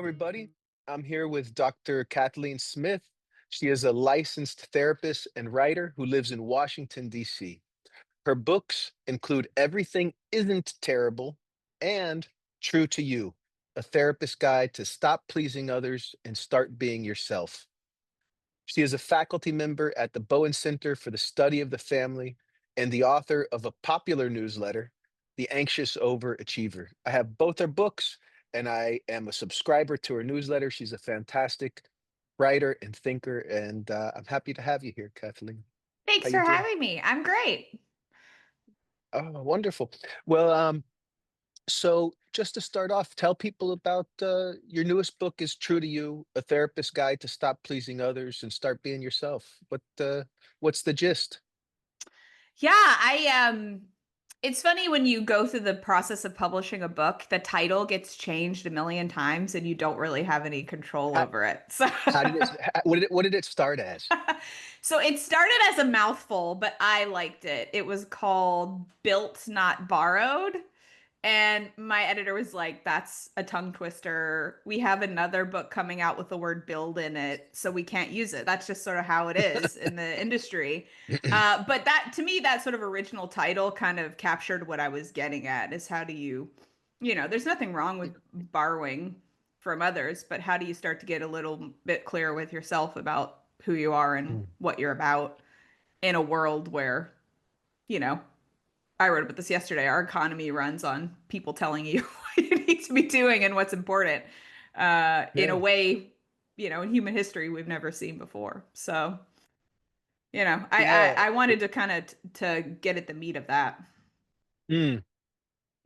everybody. I'm here with Dr. Kathleen Smith. She is a licensed therapist and writer who lives in Washington, D.C. Her books include Everything Isn't Terrible and True to You, a therapist's guide to stop pleasing others and start being yourself. She is a faculty member at the Bowen Center for the Study of the Family and the author of a popular newsletter, The Anxious Overachiever. I have both her books, and I am a subscriber to her newsletter. She's a fantastic writer and thinker, and I'm happy to have you here, Kathleen. How Thanks for you doing? having me. I'm great. Oh, wonderful. Well, so just to start off, tell people about your newest book is True to You, a therapist's guide to stop pleasing others and start being yourself. What's the gist? Yeah, I it's funny when you go through the process of publishing a book, the title gets changed a million times and you don't really have any control How, over it. So how did it what did it start as? so it started as a mouthful, but I liked it. It was called Built Not Borrowed. And my editor was like, that's a tongue twister. We have another book coming out with the word build in it, so we can't use it. That's just sort of how it is in the industry. But that, to me, that sort of original title kind of captured what I was getting at is how do you, there's nothing wrong with borrowing from others, but how do you start to get a little bit clearer with yourself about who you are and Mm, what you're about in a world where, you know, I wrote about this yesterday. Our economy runs on people telling you what you need to be doing and what's important in a yeah, way, in human history we've never seen before. So, I yeah. I, I wanted to kind of to get at the meat of that. Mm,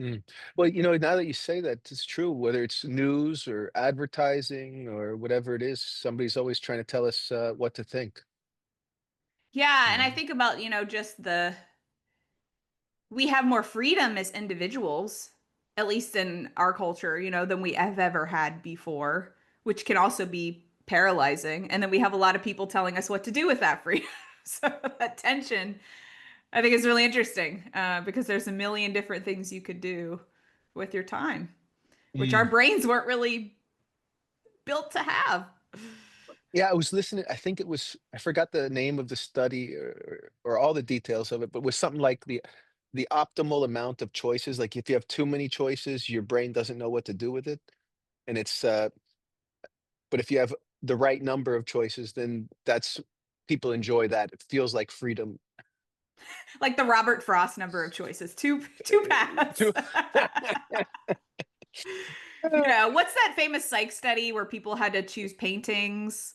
mm. Well, now that you say that, it's true. Whether it's news or advertising or whatever it is, somebody's always trying to tell us what to think. Yeah, and I Mm, think about, just we have more freedom as individuals, at least in our culture, than we have ever had before, which can also be paralyzing. And then we have a lot of people telling us what to do with that freedom. So that tension, I think, is really interesting because there's a million different things you could do with your time, which our mm. brains weren't really built to have. Yeah, I was listening. I think it was, I forgot the name of the study or all the details of it, but it was something like the optimal amount of choices. Like if you have too many choices, your brain doesn't know what to do with it. And but if you have the right number of choices, then people enjoy that. It feels like freedom. Like the Robert Frost number of choices, two paths. Too- What's that famous psych study where people had to choose paintings?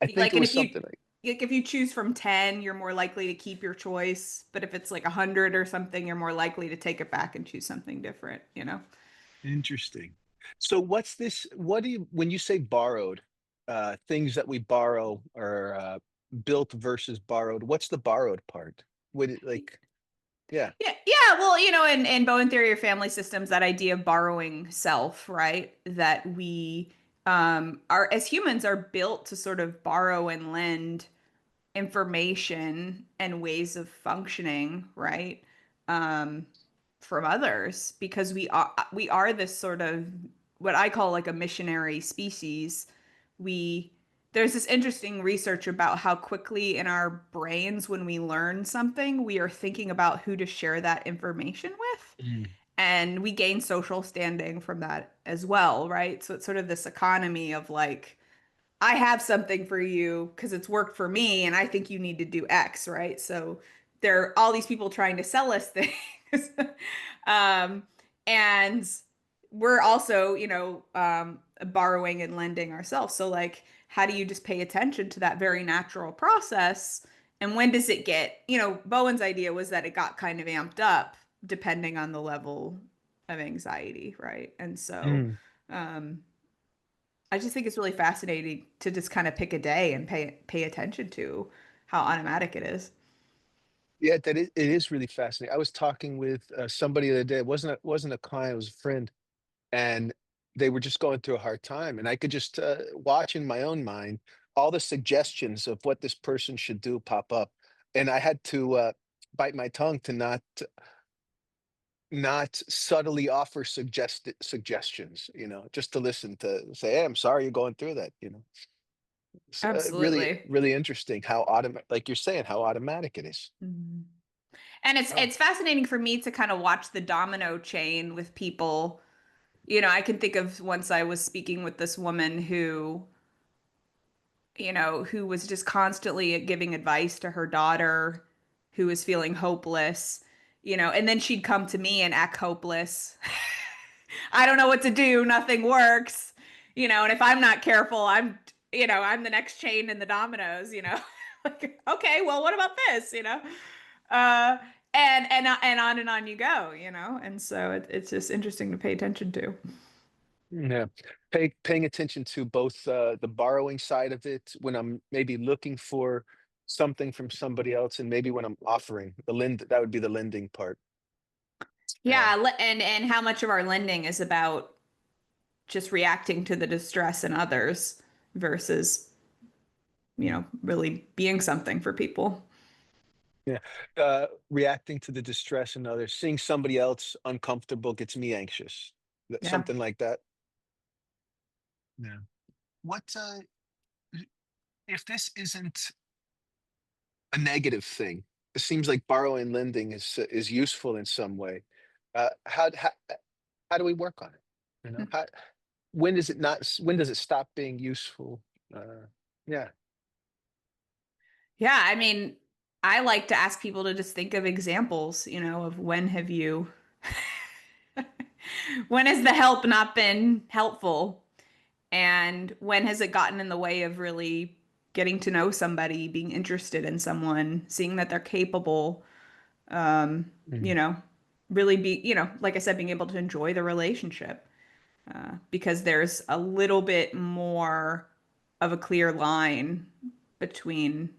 I think Like, it and was if you something like like if you choose from 10, you're more likely to keep your choice. But if it's like 100 or something, you're more likely to take it back and choose something different. interesting. So what do you when you say borrowed, things that we borrow are built versus borrowed, what's the borrowed part? Would it like yeah. Yeah. Well, in Bowen theory of family systems, that idea of borrowing self, right? That we are as humans are built to sort of borrow and lend information and ways of functioning, right? Um, from others because we are this sort of what I call like a missionary species. We There's this interesting research about how quickly in our brains when we learn something, we are thinking about who to share that information with. Mm, And we gain social standing from that as well, right? So it's sort of this economy of like, I have something for you because it's worked for me and I think you need to do X, right? So there are all these people trying to sell us things. Um, and we're also, borrowing and lending ourselves. So like, how do you just pay attention to that very natural process? And when does it get, Bowen's idea was that it got kind of amped up depending on the level of anxiety, right? And so, mm. um, I just think it's really fascinating to just kind of pick a day and pay attention to how automatic it is. Yeah, it is really fascinating. I was talking with somebody the other day. It wasn't a client, it was a friend, and they were just going through a hard time, and I could just watch in my own mind all the suggestions of what this person should do pop up, and I had to bite my tongue to not subtly offer suggestions, just to listen, to say, "Hey, I'm sorry you're going through that," It's, really, Absolutely. really interesting how like you're saying, how automatic it is. Mhm. And it's Oh. it's fascinating for me to kind of watch the domino chain with people. I can think of once I was speaking with this woman who was just constantly giving advice to her daughter who was feeling hopeless, and then she'd come to me and act hopeless. I don't know what to do. Nothing works. And if I'm not careful, I'm the next chain in the dominoes. Like, okay, well, what about this? Uh, and on you go. And so it's just interesting to pay attention to. Yeah. Paying attention to both the borrowing side of it when I'm maybe looking for something from somebody else, and maybe when I'm offering that would be the lending part. Yeah. Yeah, and how much of our lending is about just reacting to the distress in others versus, Mm. really being something for people. Yeah. Reacting to the distress in others, seeing somebody else uncomfortable gets me anxious. Yeah. Something like that. Yeah. What if this isn't a negative thing? It seems like borrowing, lending is useful in some way. How do we work on it? When does it not? When does it stop being useful? Uh, yeah. Yeah, I mean, I like to ask people to just think of examples, of when has the help not been helpful? And when has it gotten in the way of really getting to know somebody, being interested in someone, seeing that they're capable, you Mm, know, really like I said, being able to enjoy the relationship, because there's a little bit more of a clear line between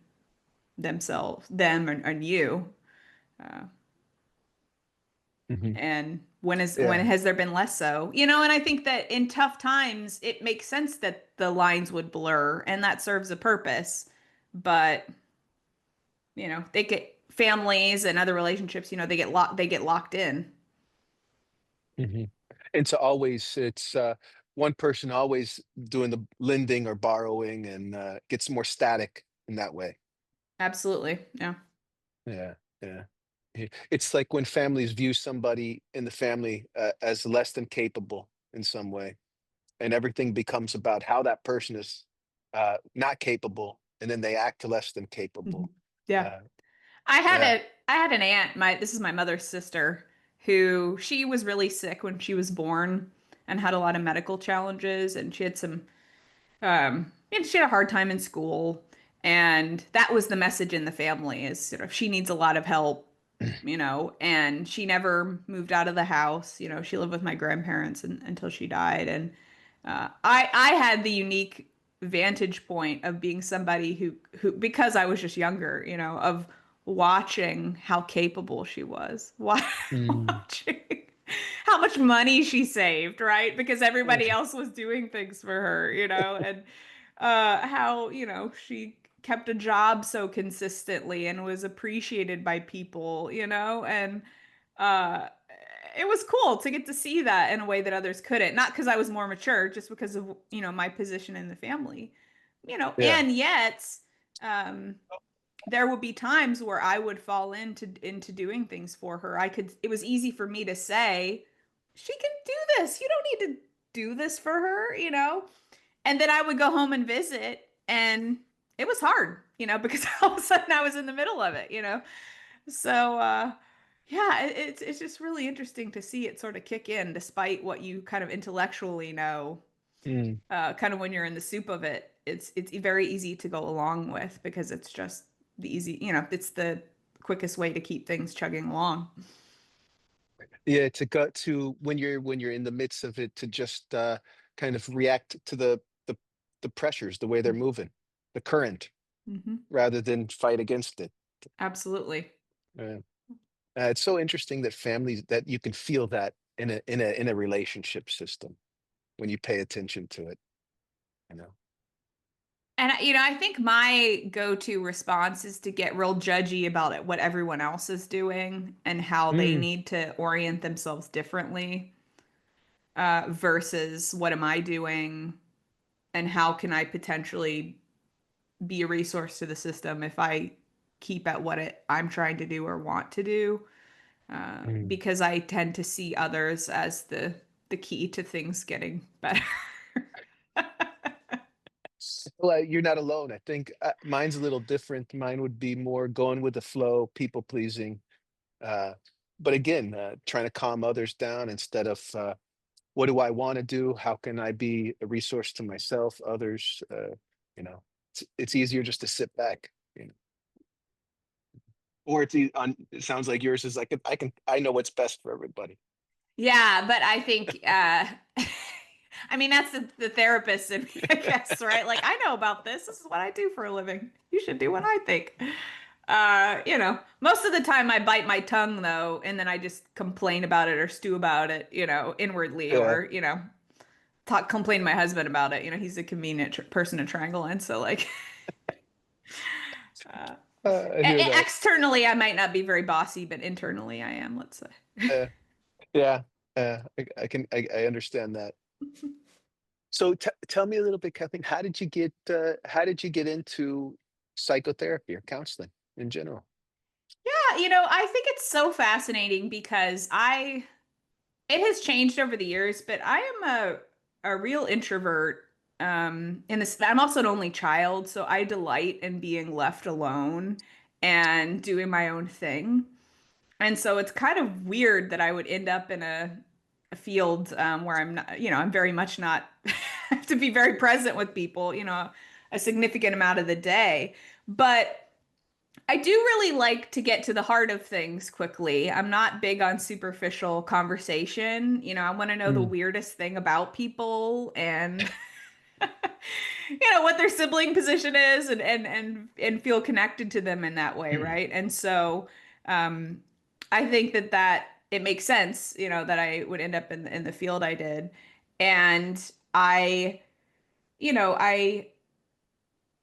them and you. Uh, mhm. and when Yeah. has there been less so? And I think that in tough times, it makes sense that the lines would blur, and that serves a purpose. But, they get families and other relationships, they get locked in. Mhm. And so always it's one person always doing the lending or borrowing, and gets more static in that way. Absolutely. Yeah. Yeah. Yeah. It's like when families view somebody in the family as less than capable in some way, and everything becomes about how that person is not capable, and then they act less than Mhm. capable. Yeah. Uh, I had yeah. a I had an aunt, this is my mother's sister, who she was really sick when she was born and had a lot of medical challenges, and she had she had a hard time in school, and that was the message in the family is sort of she needs a lot of help, and she never moved out of the house. She lived with my grandparents until she died, and I had the unique vantage point of being somebody who because I was just younger, of watching how capable she was, Mm. watching how much money she saved, right? Because everybody else was doing things for her, and how, she kept a job so consistently and was appreciated by people, and uh, it was cool to get to see that in a way that others couldn't. Not because I was more mature, just because of, my position in the family, Yeah. and yet, um, there would be times where I would fall into doing things for her. It was easy for me to say, she can do this. You don't need to do this for her, And then I would go home and visit, and it was hard, because all of a sudden I was in the middle of it. So yeah, it's just really interesting to see it sort of kick in despite what you kind of intellectually know. Mm. Kind of when you're in the soup of it, it's very easy to go along with because it's just it's the quickest way to keep things chugging along. Yeah, to gut to when you're in the midst of it, to just kind of react to the pressures, the way they're moving, the current, Hmm. rather than fight against it. Absolutely. Uh, it's so interesting that families that you can feel that in a relationship system when you pay attention to it. You know. And I think my go-to response is to get real judgy about it, what everyone else is doing and how they Mm, need to orient themselves differently, versus what am I doing and how can I potentially be a resource to the system if I keep at I'm trying to do or want to do, mm. because I tend to see others as the key to things getting better. Well, you're not alone. I think mine's a little different. Mine would be more going with the flow, people pleasing. Uh, but again, trying to calm others down instead of what do I want to do? How can I be a resource to myself, others? You know, it's easier just to sit back. You know, or it sounds like yours is like I know what's best for everybody. Yeah, but I think I mean that's the therapist in me, I guess, right? Like I know about this. This is what I do for a living. You should do what I think. Most of the time I bite my tongue though, and then I just complain about it or stew about it, inwardly, Yeah, or complain to my husband about it. He's a convenient person to triangle in, so like uh, I hear that. externally I might not be very bossy, but internally I am, let's say. Uh, yeah, I understand that. So tell me a little bit, Kathleen. How did you get into psychotherapy or counseling in general? Yeah, I think it's so fascinating because it has changed over the years, but I am a real introvert. In this, I'm also an only child, so I delight in being left alone and doing my own thing. And so it's kind of weird that I would end up in a field, where I'm not, I'm very much not have to be very present with people, a significant amount of the day. But I do really like to get to the heart of things quickly. I'm not big on superficial conversation. I want to know the Mm, weirdest thing about people and what their sibling position is, and feel connected to them in that way, mm, right? And so I think that it makes sense, that I would end up in the field I did. And I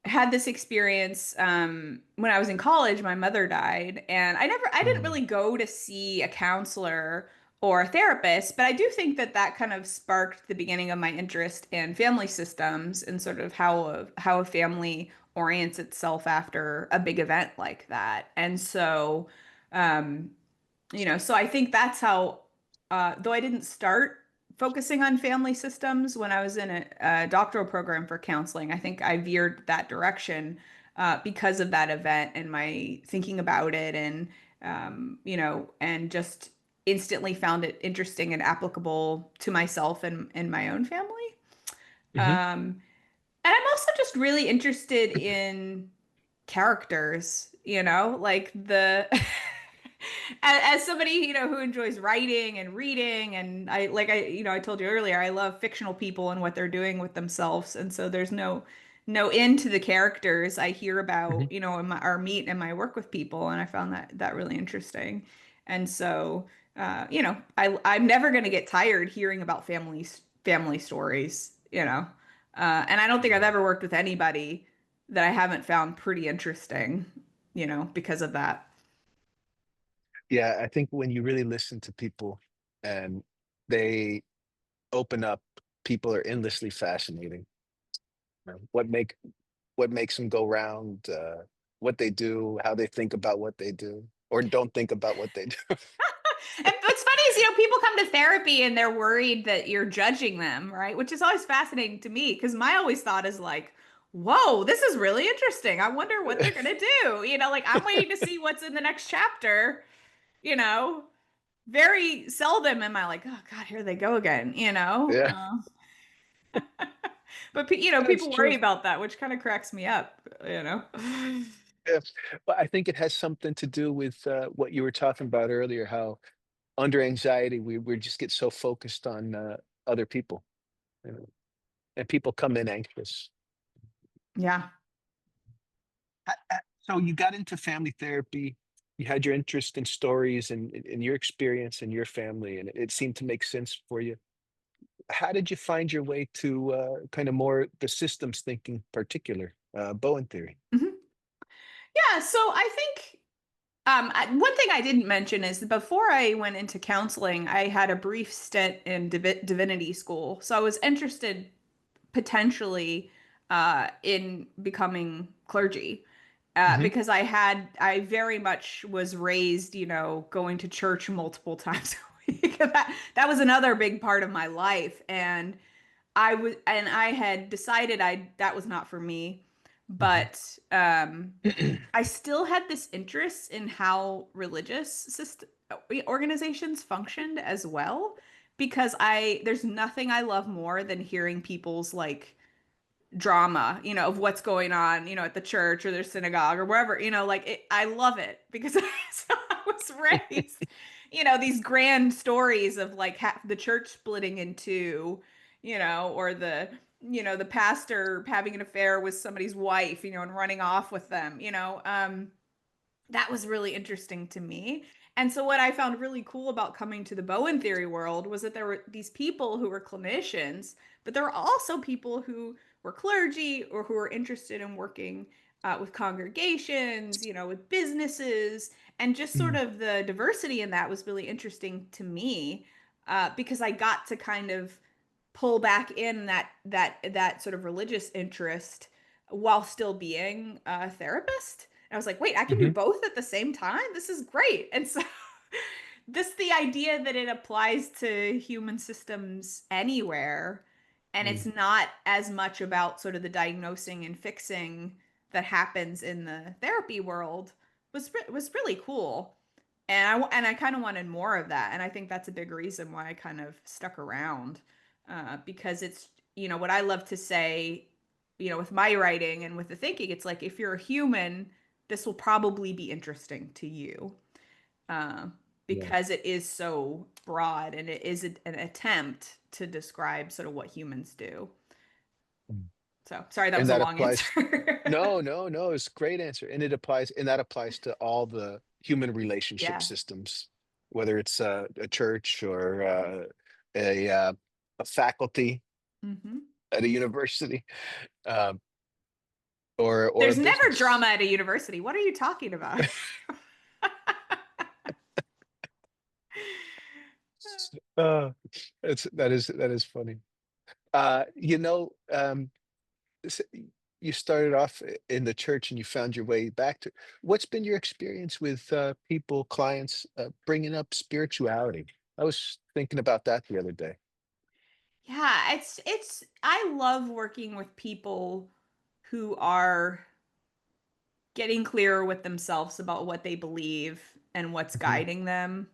had this experience, when I was in college. My mother died, and I didn't mm, really go to see a counselor or a therapist, but I do think that kind of sparked the beginning of my interest in family systems and sort of how a family orients itself after a big event like that. And so, um, so I think that's how, though I didn't start focusing on family systems when I was in a doctoral program for counseling, I think I veered that direction, because of that event and my thinking about it, and just instantly found it interesting and applicable to myself and my own family. mhm, And I'm also just really interested in characters, like as somebody, who enjoys writing and reading, and I told you earlier, I love fictional people and what they're doing with themselves. And so there's no end to the characters I hear mhm. about, in our meet and my work with people, and I found that really interesting. And so, I'm never going to get tired hearing about family stories, and I don't think I've Yeah. ever worked with anybody that I haven't found pretty interesting, because of that. Yeah, I think when you really listen to people and they open up, people are endlessly fascinating. What makes them go round, what they do, how they think about what they do, or don't think about what they do. And what's funny is, people come to therapy and they're worried that you're judging them, right? Which is always fascinating to me because my always thought is like, whoa, this is really interesting. I wonder what they're gonna do. Like I'm waiting to see what's in the next chapter, you know. Very seldom am I like, oh God, here they go again. Yeah, But that's people worry true. about that, which kind of cracks me up. Yeah, but I think it has something to do with, what you were talking about earlier, how under anxiety, we just get so focused on, other people, you know, and people come in anxious. Yeah. So you got into family therapy, you had your interest in stories and your experience in your family, and it seemed to make sense for you. How did you find your way to, kinda more the systems thinking particular? Bowen theory. Mhm. Yeah, so I think one thing I didn't mention is that before I went into counseling, I had a brief stint in divinity school. So I was interested potentially in becoming clergy Hmm. because I very much was raised, going to church multiple times a week. That was another big part of my life, and I had decided that was not for me, Hmm. but I still had this interest in how religious organizations functioned as well, because there's nothing I love more than hearing people's like drama, of what's going on, at the church or their synagogue or wherever, I love it because so I was raised, these grand stories of like the church splitting in two, or the pastor having an affair with somebody's wife, and running off with them, that was really interesting to me. And so what I found really cool about coming to the Bowen theory world was that there were these people who were clinicians, but there were also people who were clergy or who were interested in working with congregations, with businesses, and just sort of the diversity in that was really interesting to me because I got to kind of pull back in that sort of religious interest while still being a therapist. And I was like, wait, I can do Hmm. both at the same time? This is great. And so the idea that it applies to human systems anywhere, and it's not as much about sort of the diagnosing and fixing that happens in the therapy world was really cool. And I kind of wanted more of that. And I think that's a big reason why I kind of stuck around because it's, what I love to say, with my writing and with the thinking, it's like if you're a human, this will probably be interesting to you uh, Yeah. because it is so broad and it is an attempt to describe sort of what humans do. So sorry, that And was a that long applies. answer. No, no, no. It's a great answer, and that applies to all the human relationship Yeah. systems, whether it's a church or a uh, a faculty Hmm. at a university, um, or a There's never business. drama at a university. What are you talking about? Uh, that is funny. You know, s- you started off in the church and you found your way back to. What's been your experience with people, clients, bringing up spirituality? I was thinking about that the other day. Yeah, I love working with people who are getting clearer with themselves about what they believe and what's Mhm. guiding them,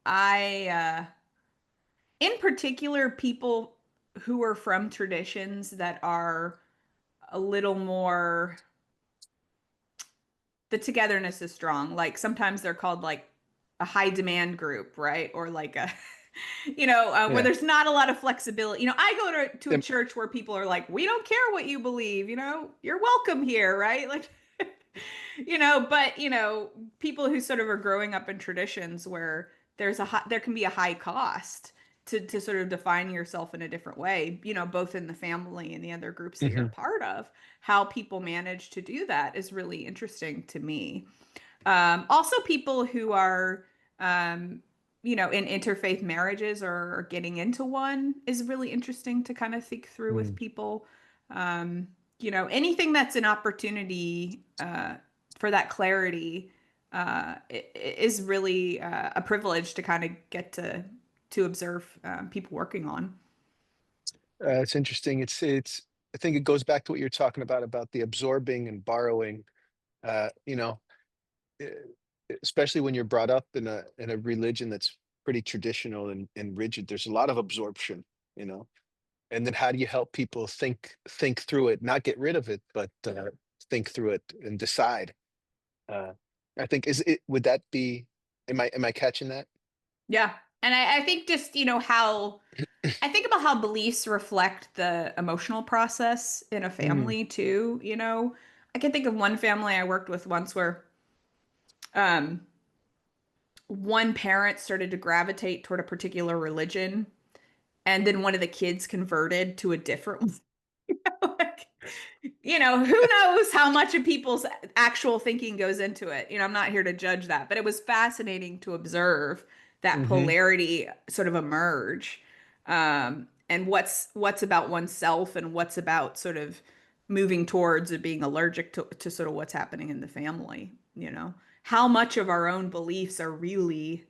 I in particular people who are from traditions that are a little more the togetherness is strong. Like sometimes they're called like a high demand group, right? Or like a, where Yeah. there's not a lot of flexibility. I go to a Um, church where people are like, we don't care what you believe, you're welcome here, right? Like, but, people who sort of are growing up in traditions where there can be a high cost to sort of define yourself in a different way, both in the family and the other groups that you're a mhm. part of. How people manage to do that is really interesting to me. Also, people who are, in interfaith marriages or getting into one is really interesting to kind of think through with Mm. people. Anything that's an opportunity for that clarity is really a privilege to kind of get to observe people working on. It's interesting. It's. I think it goes back to what you're talking about the absorbing and borrowing. You know, e- especially when you're brought up in a religion that's pretty traditional and rigid. There's a lot of absorption. You know, and then how do you help people think through it, not get rid of it, but think through it and decide? Uh, I think is it would that be? Am I catching that? Yeah. And I think just, how I think about how beliefs reflect the emotional process in a Mm, family too, I can think of one family I worked with once where um one parent started to gravitate toward a particular religion and then one of the kids converted to a different one. Who knows how much of people's actual thinking goes into it. I'm not here to judge that, but it was fascinating to observe that Hmm. polarity sort of emerge. And what's about oneself and what's about sort of moving towards or being allergic to sort of what's happening in the family. How much of our own beliefs are really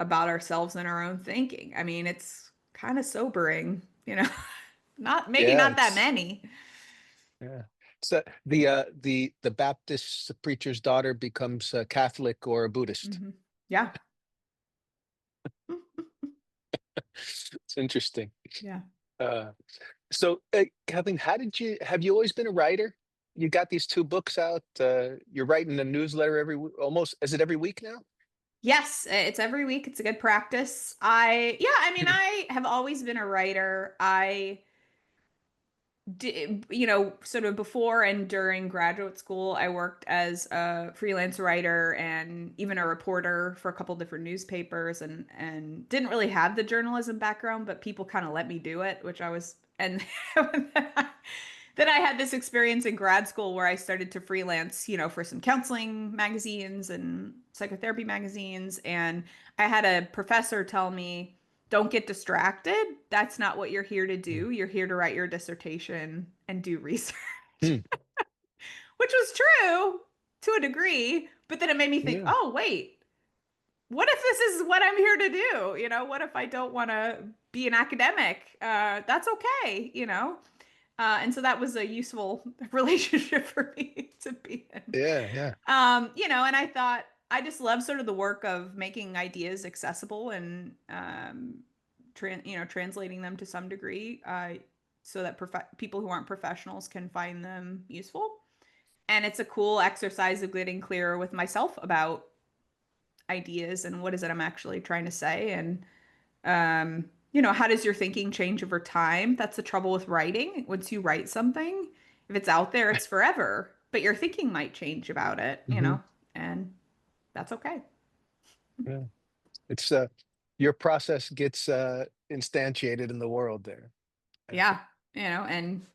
about ourselves and our own thinking. I mean, it's kind of sobering. Not maybe Yeah, not that it's many. yeah. So the Baptist preacher's daughter becomes a Catholic or a Buddhist. Hmm. Yeah. It's interesting. Yeah. Uh, so, Kathleen, how did you have you always been a writer? You got these two books out. You're writing a newsletter almost. Is it every week now? Yes, it's every week. It's a good practice. Yeah, I mean, I have always been a writer. I did, sort of before and during graduate school, I worked as a freelance writer and even a reporter for a couple different newspapers and didn't really have the journalism background, but people kind of let me do it, which I was and then I had this experience in grad school where I started to freelance, for some counseling magazines and psychotherapy magazines. And I had a professor tell me, don't get distracted. That's not what you're here to Mm. do. You're here to write your dissertation and do research, Hmm. which was true to a degree. But then it made me think, Yeah, oh, wait, what if this is what I'm here to do? What if I don't want to be an academic? That's okay. And so that was a useful relationship for me to be in. yeah, yeah. And I thought I just love sort of the work of making ideas accessible and translating them to some degree, so that people who aren't professionals can find them useful. And it's a cool exercise of getting clearer with myself about ideas and what is it I'm actually trying to say. And how does your thinking change over time? That's the trouble with writing. Once you write something, if it's out there, it's forever, but your thinking might change about it, Hmm. and that's okay. Yeah. It's your process gets instantiated in the world there. Yeah. Yeah, and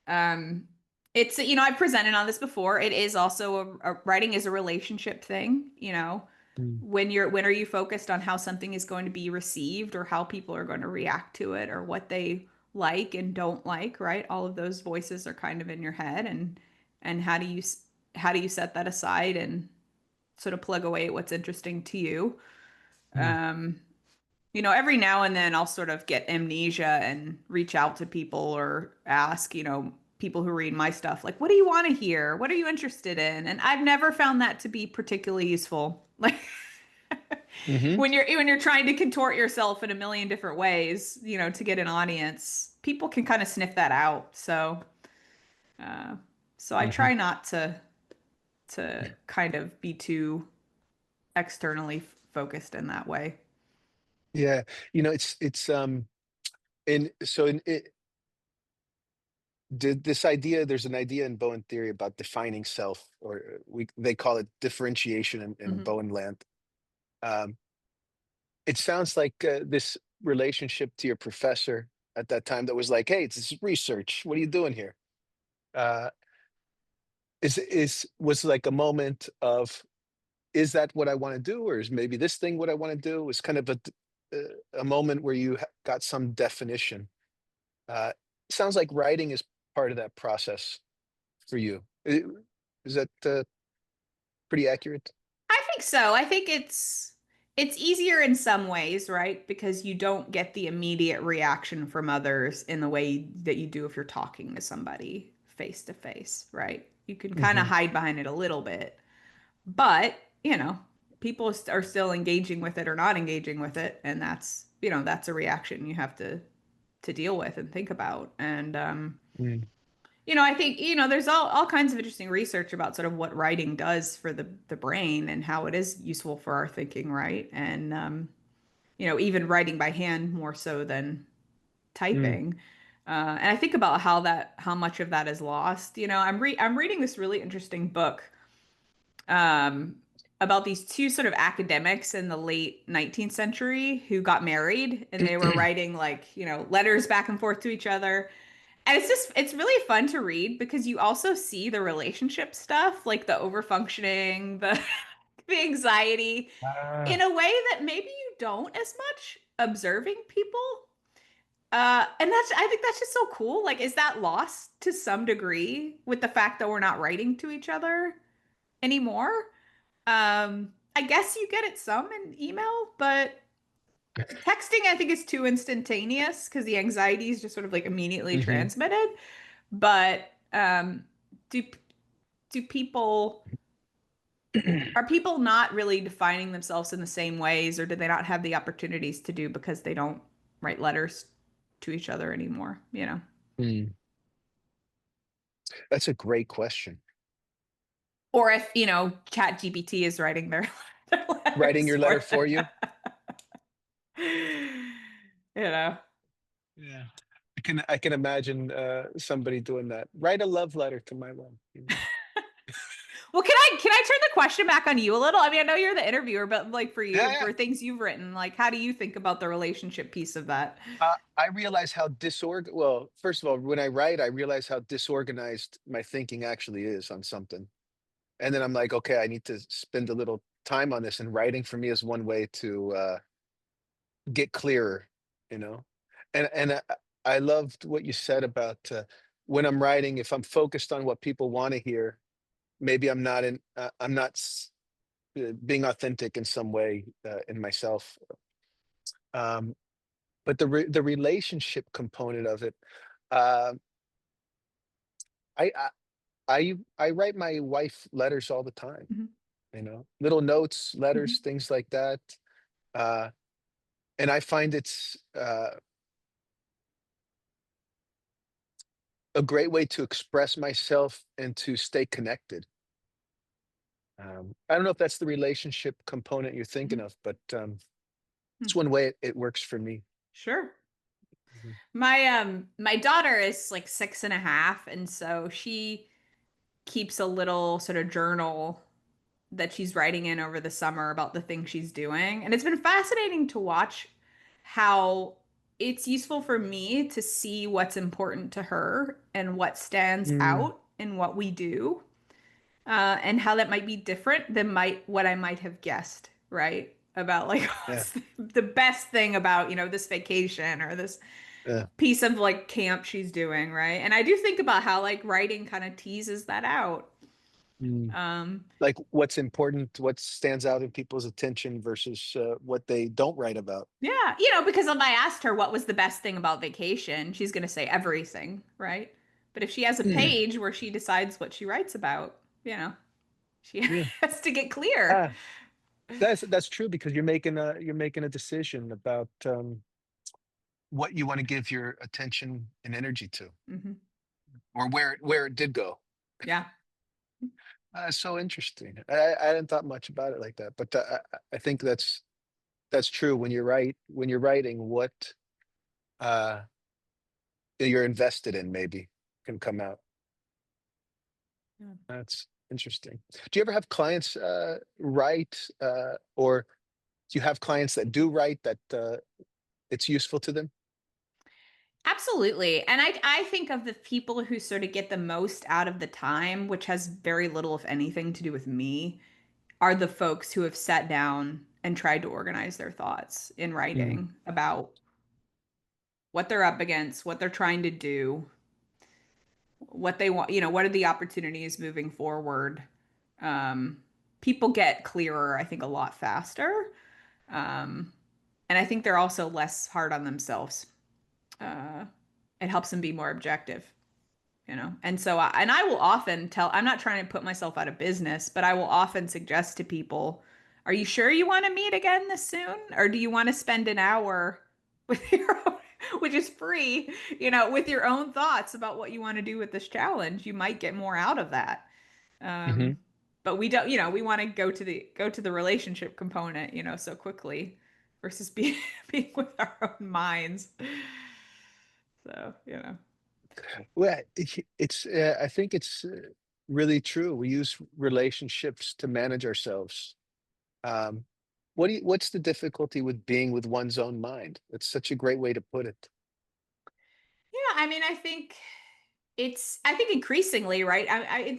um I've presented on this before. It is also writing is a relationship thing. Mm. When are you focused on how something is going to be received or how people are going to react to it or what they like and don't like, right? All of those voices are kind of in your head, and how do you set that aside and sort of plug away at what's interesting to you? Mm. Um, every now and then I'll sort of get amnesia and reach out to people or ask, people who read my stuff, like, what do you want to hear? What are you interested in? And I've never found that to be particularly useful. Like Hmm. when you're trying to contort yourself in a million different ways, to get an audience, people can kind of sniff that out. Uh, so I Hmm. try not to kind of be too externally focused in that way. Yeah, it's and so this idea, there's an idea in Bowen theory about defining self, or they call it differentiation in Hmm. Bowen land. Um, it sounds like this relationship to your professor at that time that was like, hey, it's this research. What are you doing here? Uh, is was like a moment of, is that what I want to do, or is maybe this thing what I want to do? It's kind of a moment where you got some definition. Uh, sounds like writing is part of that process for you. Is that pretty accurate? I think so. I think it's easier in some ways, right? Because you don't get the immediate reaction from others in the way that you do if you're talking to somebody face to face, right? You can kind of Hmm. hide behind it a little bit, but, people are still engaging with it or not engaging with it, and that's a reaction you have to deal with and think about. And Mm. I think, there's all kinds of interesting research about sort of what writing does for the brain and how it is useful for our thinking, right? And even writing by hand more so than Mm. typing. And I think about how much of that is lost. I'm reading this really interesting book um, about these two sort of academics in the late 19th century who got married and they were writing like, letters back and forth to each other And it's really fun to read because you also see the relationship stuff, like the overfunctioning, the the anxiety in Ah. a way that maybe you don't as much observing people. And I think that's just so cool. Like, is that lost to some degree with the fact that we're not writing to each other anymore? I guess you get it some in email, but texting I think is too instantaneous because the anxiety is just sort of like immediately Hmm. transmitted. But do do people are people not really defining themselves in the same ways, or do they not have the opportunities to do because they don't write letters to each other anymore, you know? Mm. That's a great question. Or if, Chat GPT is writing their Writing letters your letter for for you? them. You know. Yeah. I can imagine somebody doing that. Write a love letter to my love. Well, can I turn the question back on you a little? I mean, I know you're the interviewer, but like for Yeah, you, yeah. for things you've written, like how do you think about the relationship piece of that? I realize how well, first of all, when I write, I realize how disorganized my thinking actually is on something. And then I'm like, okay, I need to spend a little time on this. And writing for me is one way to get clearer, you know? And I loved what you said about when I'm writing, if I'm focused on what people want to hear, maybe I'm not being authentic in some way in myself. Um, but the relationship component of it, uh, I, I I write my wife letters all the time, Mhm. little notes, letters, Mhm. things like that. Uh, and I find it's a great way to express myself and to stay connected. I don't know if that's the relationship component you're thinking Mhm. of, but it's Mhm. one way it works for me. Sure. Mhm. My daughter is like 6.5, and so she keeps a little sort of journal that she's writing in over the summer about the things she's doing. And it's been fascinating to watch how it's useful for me to see what's important to her and what stands Mm, out in what we do, and how that might be different than might what I might have guessed, right? About like yeah, what's the best thing about, this vacation or this yeah. piece of like camp she's doing, right? And I do think about how like writing kind of teases that out. Mm. Um, Like what's important, what stands out in people's attention versus what they don't write about. yeah, because if I asked her what was the best thing about vacation, she's going to say everything, right? But if she has a page where she decides what she writes about, she Yeah. has to get clear. Ah, that's true because you're making a decision about what you want to give your attention and energy to, Hmm. or where it did go. Yeah. So interesting. I hadn't thought much about it like that, but I think that's true. When you're writing, what uh, you're invested in maybe can come out. Yeah. That's interesting. Do you ever have clients write, or do you have clients that do write that it's useful to them? Absolutely. And I think of the people who sort of get the most out of the time, which has very little, if anything, to do with me, are the folks who have sat down and tried to organize their thoughts in Mm, writing about what they're up against, what they're trying to do, what they want, what are the opportunities moving forward. Um, People get clearer, I think, a lot faster. Um, and I think they're also less hard on themselves. Uh, it helps them be more objective. And so and I will often tell, I'm not trying to put myself out of business, but I will often suggest to people, are you sure you want to meet again this soon, or do you want to spend an hour with your own, which is free, with your own thoughts about what you want to do with this challenge? You might get more out of that. mhm. But we don't, we want to go to the relationship component, so quickly versus being being with our own minds. So. Well, I think it's really true. We use relationships to manage ourselves. Um, what's the difficulty with being with one's own mind? It's such a great way to put it. Yeah, I mean, I think increasingly, right?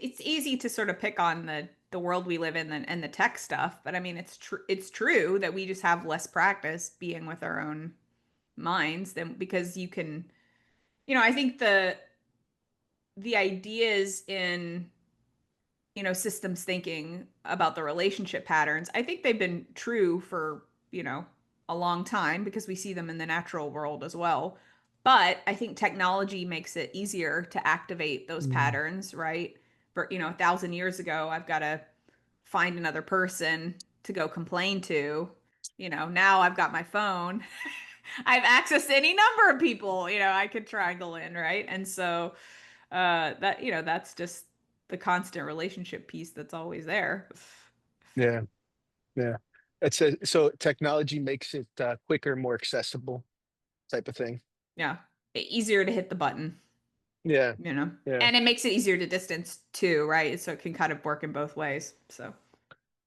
It's easy to sort of pick on the world we live in and the tech stuff, but I mean, it's true that we just have less practice being with our own minds than because you can, I think the ideas in systems thinking about the relationship patterns, I think they've been true for, a long time because we see them in the natural world as well. But I think technology makes it easier to activate those Mm. patterns, right? For, 1,000 years ago, I've got to find another person to go complain to. Now I've got my phone. I have access to any number of people, I could triangle in, right? And so that's just the constant relationship piece that's always there. Yeah, yeah. So technology makes it quicker, more accessible type of thing. Yeah. Easier to hit the button, Yeah, you know. yeah. And it makes it easier to distance too, right? So it can kind of work in both ways. So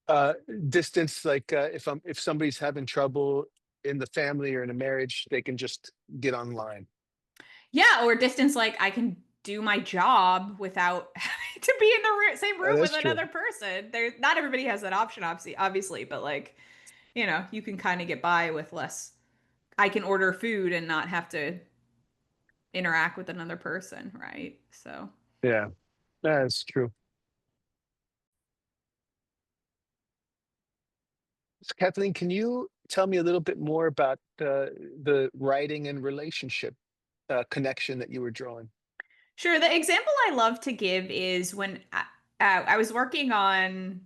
Uh, Distance, like if somebody's having trouble in the family or in a marriage, they can just get online. yeah, or distance like I can do my job without having to be in the same room with That's true. another person. There, not everybody has that option, obviously, but like, you can kind of get by with less. I can order food and not have to interact with another person, right? So Yeah, that's true. So Kathleen, can you tell me a little bit more about the writing and relationship connection that you were drawing? sure. The example I love to give is when I was working on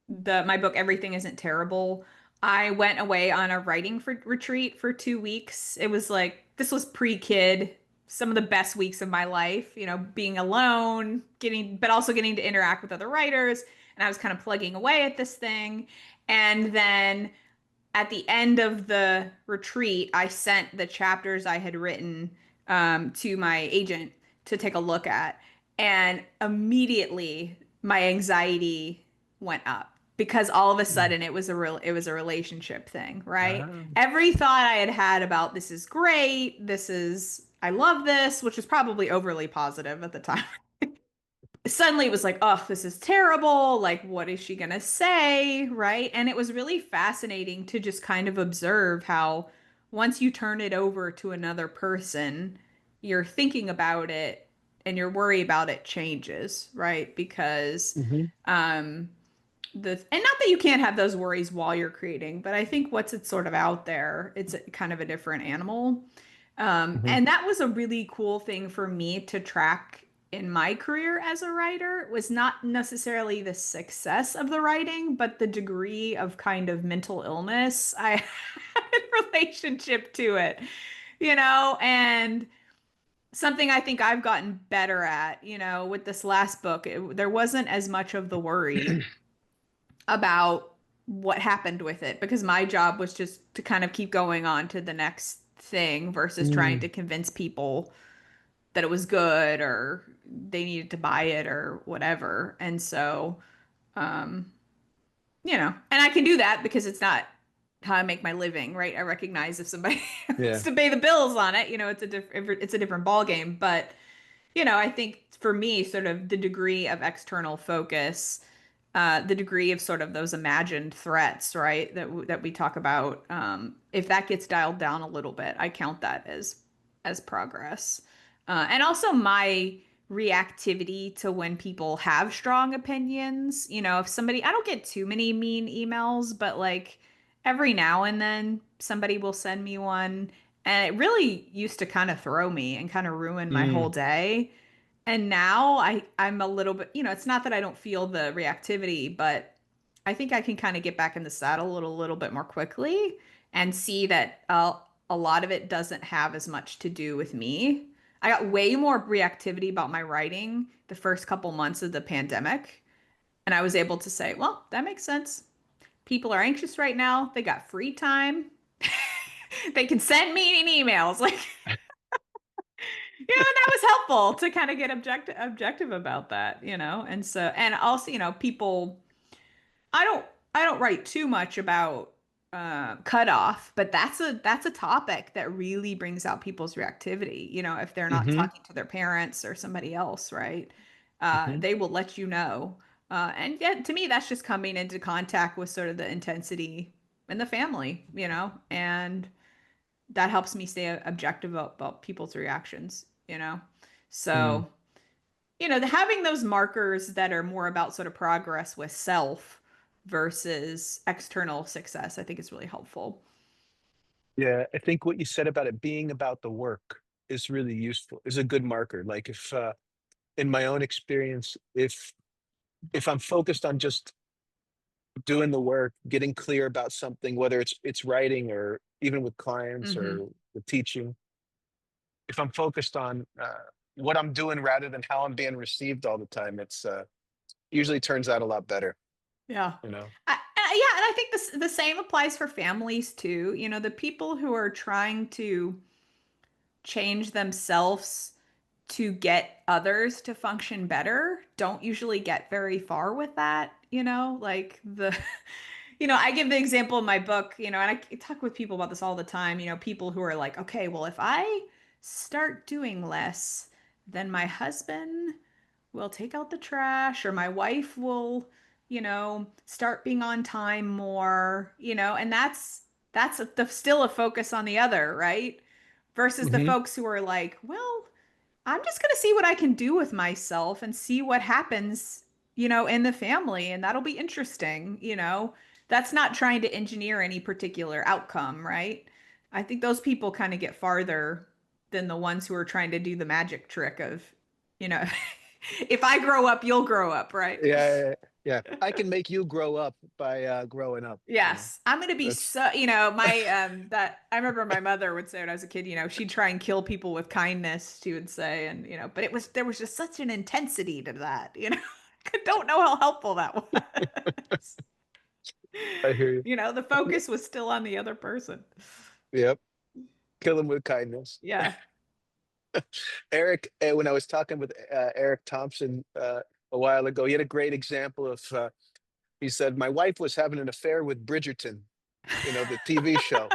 the my book Everything Isn't Terrible. I went away on a writing retreat for 2 weeks. It was like this was pre-kid, some of the best weeks of my life, being alone, but also getting to interact with other writers. And I was kind of plugging away at this thing. And then at the end of the retreat, I sent the chapters I had written to my agent to take a look at. And immediately my anxiety went up because all of a Mm. sudden it was a relationship thing, right? Ah, Every thought I had had about this is great, I love this, which was probably overly positive at the time, suddenly it was like, oh, this is terrible. Like, what is she gonna say? Right. And it was really fascinating to just kind of observe how once you turn it over to another person, your thinking about it and your worry about it changes, right? Because mhm, um and not that you can't have those worries while you're creating, but I think once it's sort of out there, it's kind of a different animal. mhm, And that was a really cool thing for me to track in my career as a writer was not necessarily the success of the writing, but the degree of kind of mental illness I had in relationship to it, and something I think I've gotten better at, with this last book, there wasn't as much of the worry about what happened with it because my job was just to kind of keep going on to the next thing versus trying to mm, convince people that it was good or they needed to buy it or whatever. And so, um, and I can do that because it's not how I make my living, right? I recognize if somebody wants yeah. to pay the bills on it, it's a different ball game. But I think for me, sort of the degree of external focus, the degree of sort of those imagined threats, right, that we talk about, if that gets dialed down a little bit, I count that as progress. And also my reactivity to when people have strong opinions. If somebody, I don't get too many mean emails, but like every now and then somebody will send me one. And it really used to kind of throw me and kind of ruin my whole Mm, day. And now I'm a little bit, it's not that I don't feel the reactivity, but I think I can kind of get back in the saddle a little bit more quickly and see that a lot of it doesn't have as much to do with me. I got way more reactivity about my writing the first couple months of the pandemic, and I was able to say, well, that makes sense. People are anxious right now. They got free time. They can send me emails. Like, that was helpful to kind of get objective about that, and so and also people, I don't I don't write too much about cutoff, but that's a topic that really brings out people's reactivity. If they're not Hmm. talking to their parents or somebody else, right? Hmm. They will let you know. And yeah, to me, that's just coming into contact with sort of the intensity in the family, and that helps me stay objective about people's reactions. Mm. So, having those markers that are more about sort of progress with self versus external success, I think is really helpful. Yeah, I think what you said about it being about the work is really useful, is a good marker. Like if in my own experience, if I'm focused on just doing the work, getting clear about something, whether it's writing or even with clients Hmm. or with teaching, if I'm focused on what I'm doing rather than how I'm being received all the time, it's usually turns out a lot better, Yeah. you know? Yeah, and I think the same applies for families too. The people who are trying to change themselves to get others to function better don't usually get very far with that, like I give the example in my book, and I talk with people about this all the time, people who are like, okay, well, if I start doing less, then my husband will take out the trash, or my wife will, start being on time more, and still a focus on the other, right? Versus the Hmm. folks who are like, well, I'm just going to see what I can do with myself and see what happens, in the family, and that'll be interesting. That's not trying to engineer any particular outcome, right? I think those people kind of get farther than the ones who are trying to do the magic trick of, you know, if I grow up, you'll grow up, right? Yeah, yeah. I can make you grow up by growing up, you know. Yes, I'm gonna be That's so, my that I remember my mother would say when I was a kid, she'd try and kill people with kindness, she would say, and but there was just such an intensity to that. I don't know how helpful that was. I hear you. The focus was still on the other person. Yep. Kill him with kindness. Yeah. Eric, when I was talking with Eric Thompson a while ago, he had a great example of, he said, my wife was having an affair with Bridgerton, the TV show.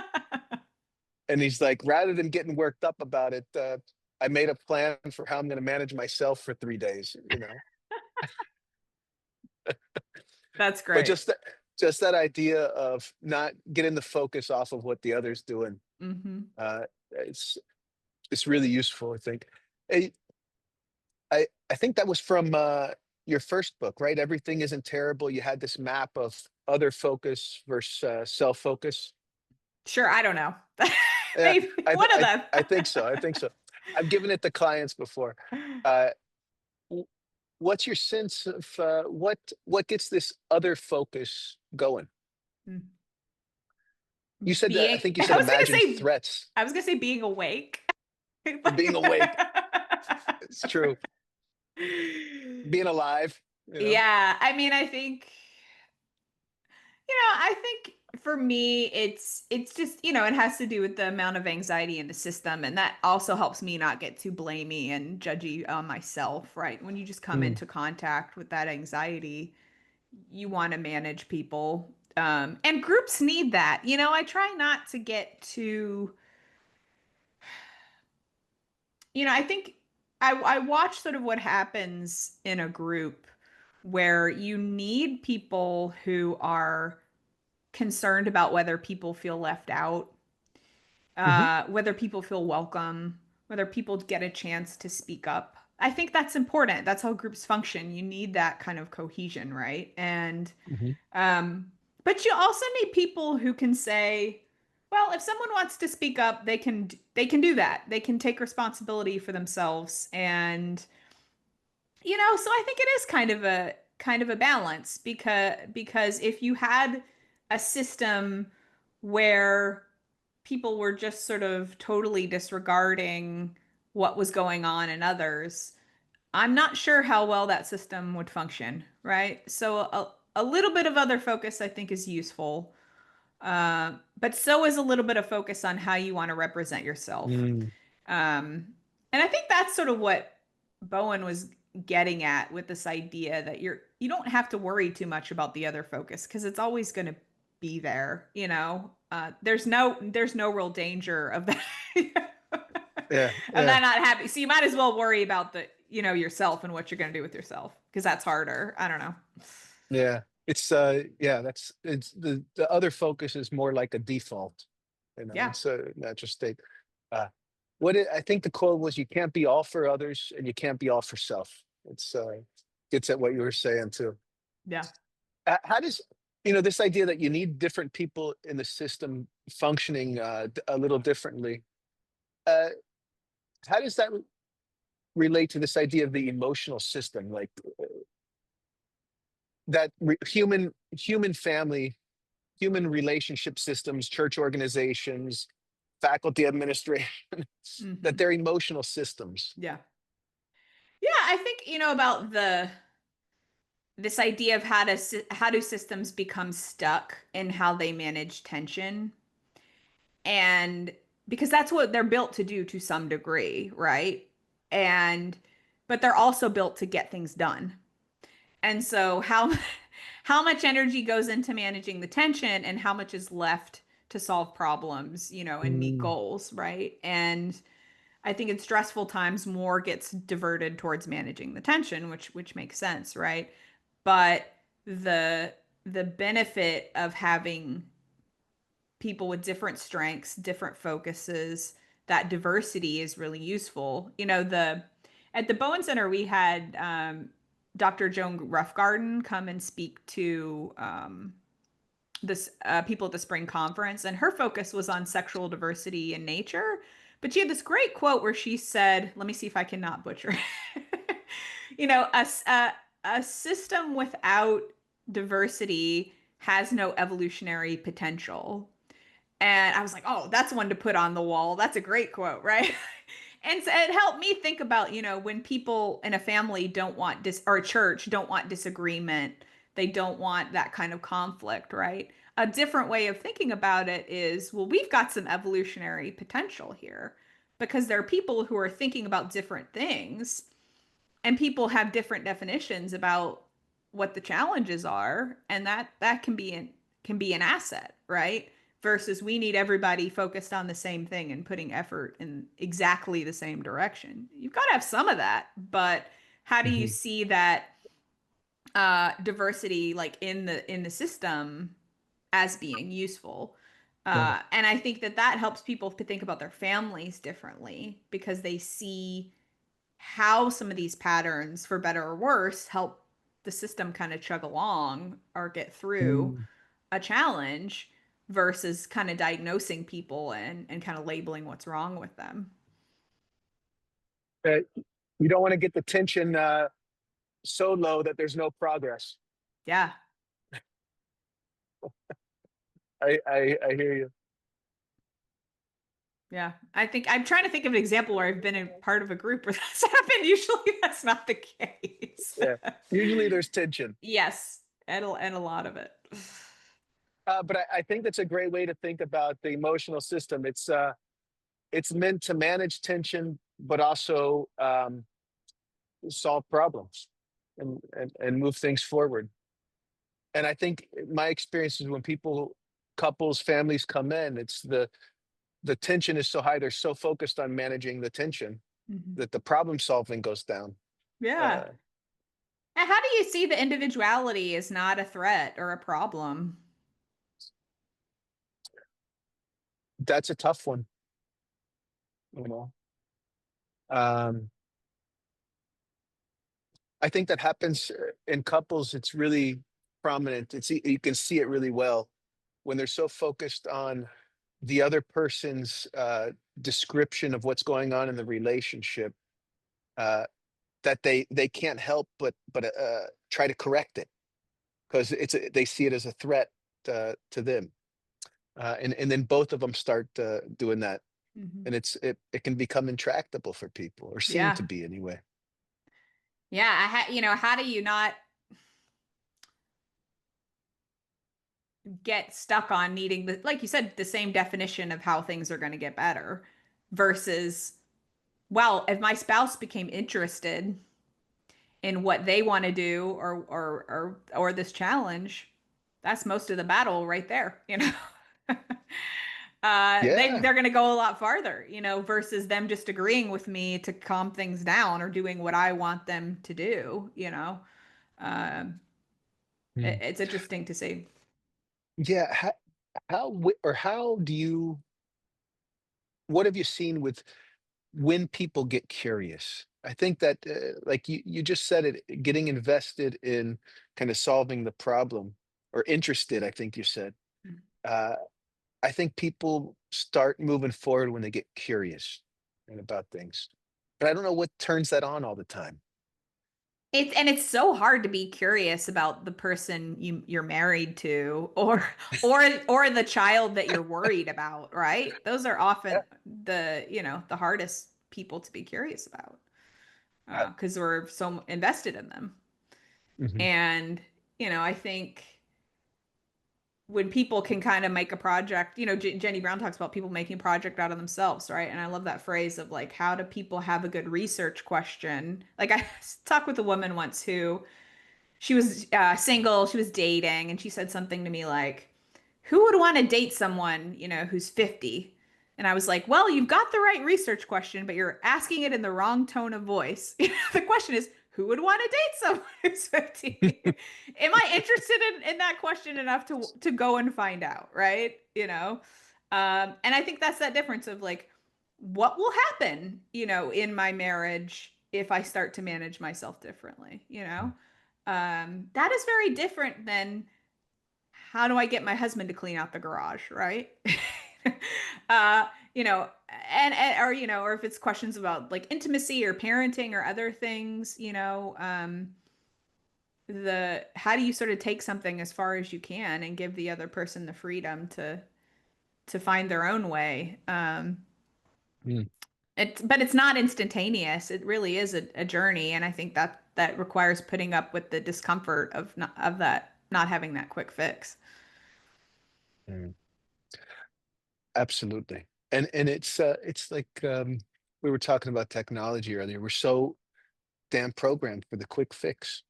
And he's like, rather than getting worked up about it, I made a plan for how I'm going to manage myself for 3 days. That's But great. just that idea of not getting the focus off of what the other's doing. Hmm. It's really useful, I think. Hey, I think that was from your first book, right? Everything Isn't Terrible. You had this map of other focus versus self focus. Sure, I don't know. Yeah, Maybe one of them. I think so. I think so. I've given it to clients before. Uh, w- what's your sense of what gets this other focus going? You said I think you I said was gonna imagine say, threats. being awake. Being awake. It's true. Being alive. Yeah, I mean, I think for me, it's just, it has to do with the amount of anxiety in the system, and that also helps me not get too blamey and judgy on myself, right? When you just come Mm. into contact with that anxiety, you want to manage people. And groups need that. I try not to get too, I think I watch sort of what happens in a group where you need people who are concerned about whether people feel left out, Hmm. whether people feel welcome, whether people get a chance to speak up. I think that's important. That's how groups function. You need that kind of cohesion, right? And Hmm. um, but you also need people who can say, well, if someone wants to speak up, they can do that. They can take responsibility for themselves, and so I think it is kind of a balance, because if you had a system where people were just sort of totally disregarding what was going on in others, I'm not sure how well that system would function, right? So a little bit of other focus, I think, is useful. But so is a little bit of focus on how you want to represent yourself. Mm. Um, and I think that's sort of what Bowen was getting at with this idea that you don't have to worry too much about the other focus, because it's always going to be there, you know. There's no real danger of that Yeah, of yeah, that not happening. So you might as well worry about the, you know, yourself and what you're going to do with yourself because that's harder. I don't know. yeah. It's yeah, that's it's the other focus is more like a default. You know, Yeah. it's a natural state. Uh I think the quote was you can't be all for others and you can't be all for self. It's gets at what you were saying too. Yeah. How does this idea that you need different people in the system functioning a little differently? Uh, how does that relate to this idea of the emotional system, like human family, human relationship systems, church organizations, faculty administration, that Hmm. they're emotional systems? Yeah. Yeah, I think, you know, about the this idea of how do systems become stuck in how they manage tension, and because that's what they're built to do to some degree, right? And but they're also built to get things done. And so how much energy goes into managing the tension and how much is left to solve problems, you know, and meet Mm, goals, right? And I think in stressful times more gets diverted towards managing the tension, which makes sense, right? But the the benefit of having people with different strengths, different focuses, that diversity is really useful. You know, the at the Bowen Center we had Dr. Joan Roughgarden come and speak to this people at the spring conference, and her focus was on sexual diversity in nature. But she had this great quote where she said, "Let me see if I cannot butcher it." You know, a system without diversity has no evolutionary potential. And I was like, oh, that's one to put on the wall. That's a great quote, right? And so it helped me think about, you know, when people in a family don't want or a church don't want disagreement, they don't want that kind of conflict, right? A different way of thinking about it is, well, we've got some evolutionary potential here because there are people who are thinking about different things and people have different definitions about what the challenges are, and that can be an asset, right? Versus we need everybody focused on the same thing and putting effort in exactly the same direction. You've got to have some of that, but how do you mhm, see that diversity like in the system as being useful? yeah, And I think that that helps people to think about their families differently because they see how some of these patterns, for better or worse, help the system kind of chug along or get through mm. a challenge versus kind of diagnosing people and kind of labeling what's wrong with them. Uh, you don't want to get the tension so low that there's no progress. Yeah. I hear you. Yeah. I think I'm trying to think of an example where I've been a part of a group where that's happened. Usually that's not the case. Yeah, usually there's tension. Yes. And a lot of it. But I think that's a great way to think about the emotional system. It's meant to manage tension, but also solve problems and move things forward. And I think my experience is when couples, families come in, it's the tension is so high, they're so focused on managing the tension Mhm. that the problem solving goes down. Yeah. Uh, And how do you see the individuality as not a threat or a problem? that's a tough one, you know. Um, I think that happens in couples. It's really prominent. You can see it really well when they're so focused on the other person's description of what's going on in the relationship uh, that they can't help but try to correct it because they see it as a threat to them, and then both of them start doing that, Mhm. and it can become intractable for people or seem to Yeah. be anyway. Yeah, you know, how do you not get stuck on needing the, like you said, the same definition of how things are going to get better versus, well, if my spouse became interested in what they want to do or this challenge, that's most of the battle right there, you know. Yeah. They're going to go a lot farther, you know, versus them just agreeing with me to calm things down or doing what I want them to do, you know. Um, Mm. it's interesting to see. Yeah. How do you, what have you seen with when people get curious? I think that, like you just said it, getting invested in kind of solving the problem or interested, I think you said. Uh, I think people start moving forward when they get curious and about things. But I don't know what turns that on all the time. It's so hard to be curious about the person you're married to or the child that you're worried about, right? Those are often Yeah. the hardest people to be curious about Uh, because we're so invested in them. mhm, And I think when people can kind of make a project, Jenny Brown talks about people making a project out of themselves, right? And I love that phrase of like, how do people have a good research question? Like I talked with a woman once who she was single, she was dating, and she said something to me like, who would want to date someone, who's 50? And I was like, well, you've got the right research question, but you're asking it in the wrong tone of voice. The question is, who would want to date someone who's 50? Am I interested in that question enough to go and find out, right? And I think that's that difference of like, what will happen, in my marriage if I start to manage myself differently, that is very different than how do I get my husband to clean out the garage, right? Or if it's questions about like intimacy or parenting or other things, the how do you sort of take something as far as you can and give the other person the freedom to find their own way. mm, But it's not instantaneous. It really is a journey, and I think that requires putting up with the discomfort of that not having that quick fix. mm. Absolutely. And it's like, we were talking about technology earlier. We're so damn programmed for the quick fix,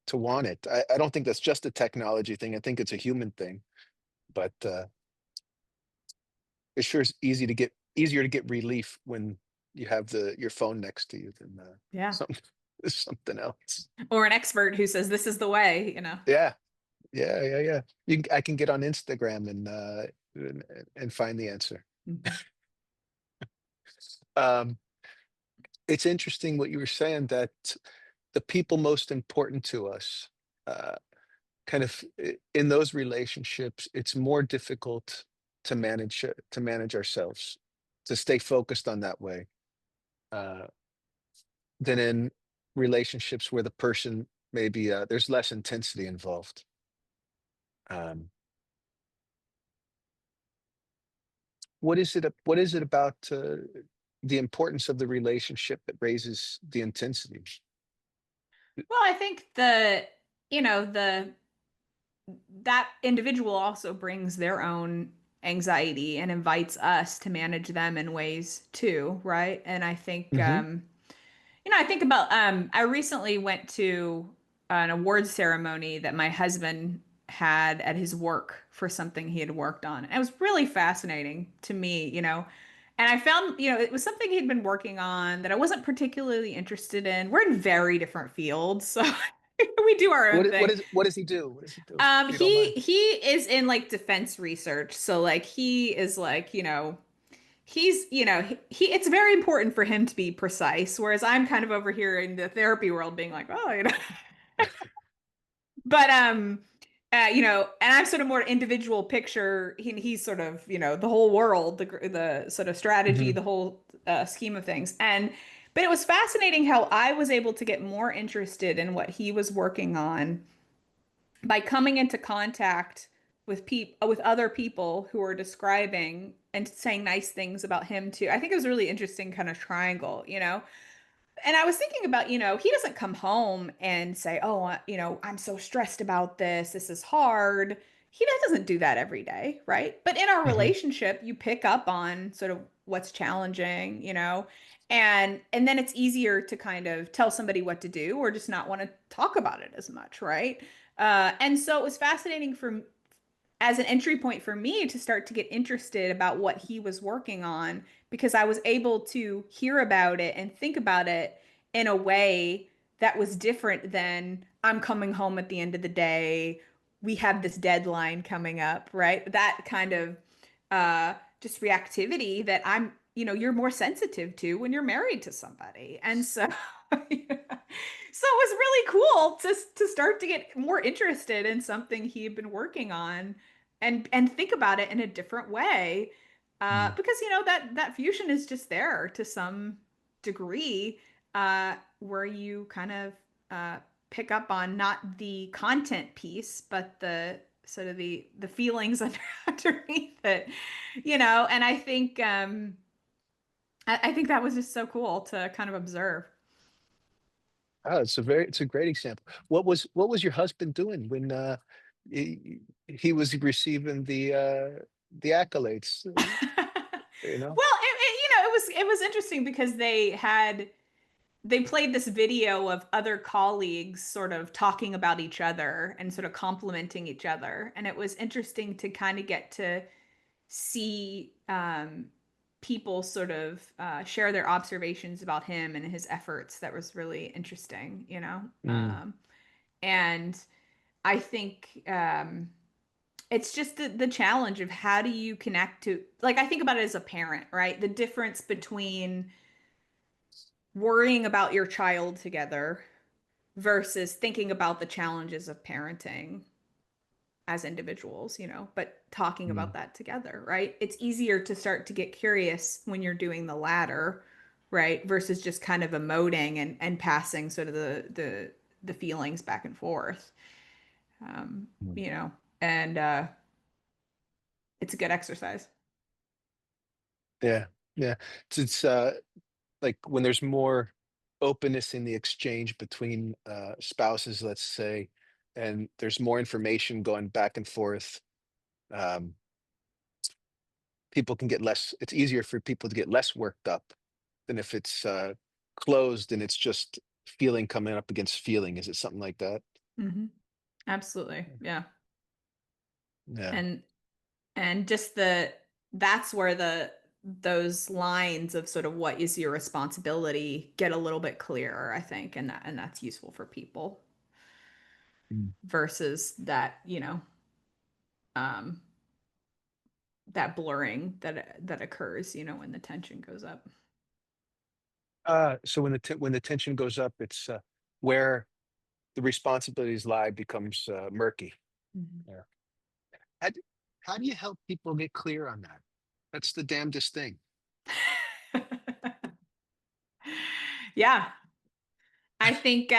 to want it. I don't think that's just a technology thing. I think it's a human thing. But it sure is easier to get relief when you have your phone next to you than Yeah. something something else. Or an expert who says this is the way. Yeah, yeah. I can get on Instagram and find the answer. Mhm. Um, it's interesting what you were saying that the people most important to us, uh, kind of in those relationships, it's more difficult to manage ourselves, to stay focused on that way, uh, than in relationships where the person maybe there's less intensity involved. Um, what is it about the importance of the relationship that raises the intensity? Well, I think the that individual also brings their own anxiety and invites us to manage them in ways too, right? And I think Hmm. I think about I recently went to an awards ceremony that my husband had at his work for something he had worked on. And it was really fascinating to me, And I found, it was something he'd been working on that I wasn't particularly interested in. We're in very different fields, so we do our own thing. What does he do? What does he do? If you don't mind. He is in like defense research. So like he is like, he's, it's very important for him to be precise, whereas I'm kind of over here in the therapy world being like, oh, but and I'm sort of more individual picture. He's sort of, the whole world, the sort of strategy, Hmm. the whole scheme of things. But it was fascinating how I was able to get more interested in what he was working on by coming into contact with other people who are describing and saying nice things about him too. I think it was a really interesting kind of triangle, And I was thinking about, he doesn't come home and say, "Oh, I'm so stressed about this. This is hard." He doesn't do that every day, right? But in our Hmm. relationship, you pick up on sort of what's challenging, and then it's easier to kind of tell somebody what to do or just not want to talk about it as much, right? And so it was fascinating for as an entry point for me to start to get interested about what he was working on because I was able to hear about it and think about it in a way that was different than I'm coming home at the end of the day. We have this deadline coming up, right? That kind of just reactivity that you're more sensitive to when you're married to somebody. And so so it was really cool to start to get more interested in something he had been working on and think about it in a different way. Mm, Because that fusion is just there to some degree, where you kind of uh, pick up on not the content piece, but the sort of the feelings underneath it, and I think that was just so cool to kind of observe. oh, it's a great example. What was your husband doing when he was receiving the accolades? You know? Well, it was interesting because they played this video of other colleagues sort of talking about each other and sort of complimenting each other, and it was interesting to kind of get to see people sort of share their observations about him and his efforts. That was really interesting, Mm, and I think it's just the challenge of how do you connect to, like, I think about it as a parent, right? The difference between worrying about your child together versus thinking about the challenges of parenting as individuals, but talking about mm, that together, right? It's easier to start to get curious when you're doing the latter, right? Versus just kind of emoting and passing sort of the feelings back and forth. Um, mm. you know, and it's a good exercise. Yeah, yeah. It's like when there's more openness in the exchange between spouses, let's say, and there's more information going back and forth. Um, People can get less. It's easier for people to get less worked up than if it's closed and it's just feeling coming up against feeling. Is it something like that? Hmm. Absolutely. Yeah. Yeah. And just that's where those lines of sort of what is your responsibility get a little bit clearer, I think, and that's useful for people Mm. versus um that blurring that occurs, when the tension goes up. So when the tension goes up, it's where the responsibilities lie becomes murky. Mhm. Yeah. How do, how do you help people get clear on that? That's the damnedest thing. Yeah. I think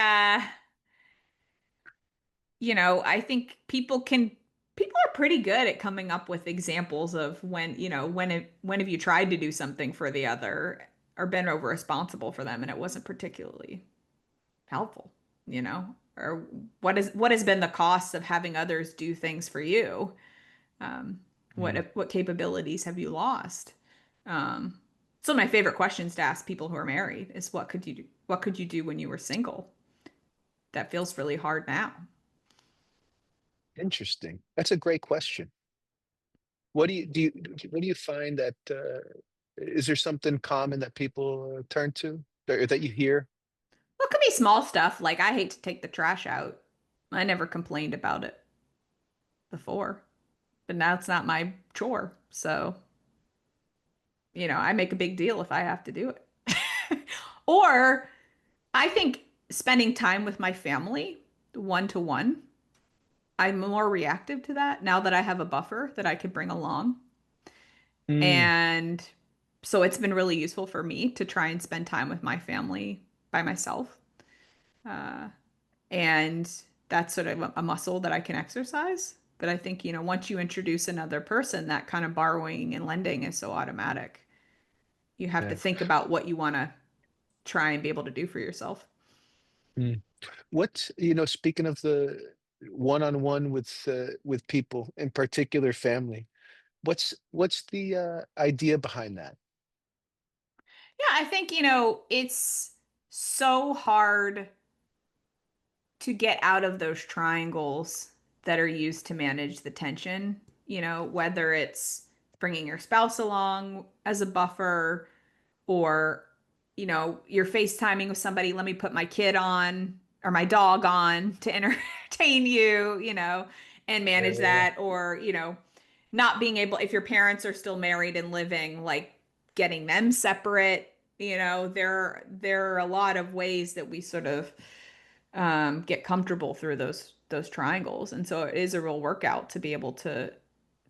I think people are pretty good at coming up with examples of when have you tried to do something for the other or been over responsible for them and it wasn't particularly helpful, or what has been the cost of having others do things for you? Um, Mm. what capabilities have you lost? Some of my favorite questions to ask people who are married is what could you do when you were single? That feels really hard now. Interesting. That's a great question. What do you find that is there something common that people turn to or that you hear? Well, it could be small stuff like I hate to take the trash out. I never complained about it before, but now it's not my chore. So, I make a big deal if I have to do it. Or I think spending time with my family one to one, I'm more reactive to that now that I have a buffer that I could bring along. Mm, And so it's been really useful for me to try and spend time with my family by myself. Uh, and that's sort of a muscle that I can exercise. But I think, once you introduce another person, that kind of borrowing and lending is so automatic. You have to yeah. think about what you want to try and be able to do for yourself. Mm. Speaking of the one-on-one with people, in particular family, what's the idea behind that? Yeah, I think, it's so hard to get out of those triangles that are used to manage the tension, whether it's bringing your spouse along as a buffer or, you're FaceTiming with somebody, let me put my kid on or my dog on to entertain you, and manage Yeah. that. Or, not being able, if your parents are still married and living, like getting them separate. There are a lot of ways that we sort of get comfortable through those triangles. And so it is a real workout to be able to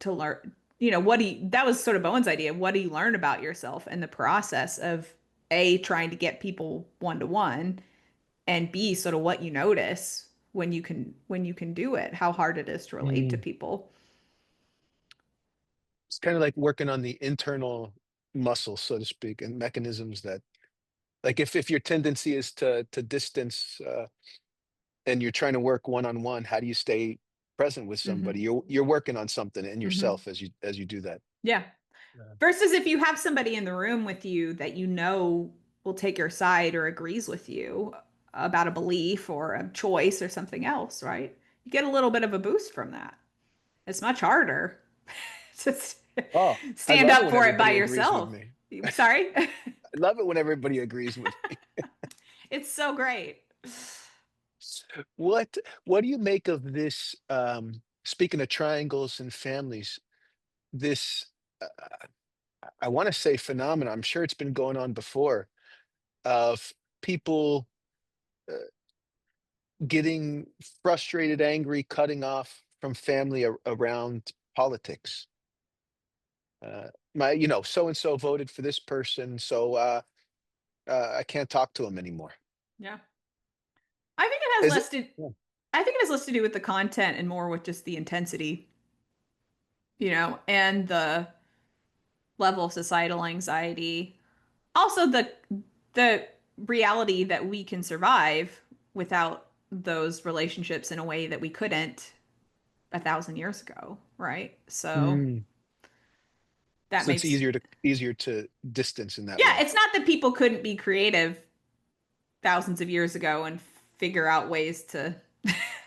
learn, that was sort of Bowen's idea. What do you learn about yourself in the process of A, trying to get people one to one, and B, sort of what you notice when you can do it, how hard it is to relate to Mm. people. It's kind of like working on the internal muscles, so to speak, and mechanisms that, like, if your tendency is to distance, and you're trying to work one on one, how do you stay present with somebody? Hmm. You're working on something in Hmm. yourself as you do that. Yeah. Yeah. Versus if you have somebody in the room with you that will take your side or agrees with you about a belief or a choice or something else, right? You get a little bit of a boost from that. It's much harder to Oh, I stand love it up when for it by everybody agrees with yourself. me. Sorry? I love it when everybody agrees with me. It's so great. What what do you make of this, speaking of triangles and families, this, I want to say phenomenon, I'm sure it's been going on before, of people getting frustrated, angry, cutting off from family around politics. So and so voted for this person, so I can't talk to him anymore. Yeah. I think it has Is it? less to Yeah. I think it has less to do with the content and more with just the intensity, and the level of societal anxiety. Also the reality that we can survive without those relationships in a way that we couldn't 1,000 years ago, right? So Mm. that So it's makes easier to distance in that yeah, way. it's not that people couldn't be creative thousands of years ago and figure out ways to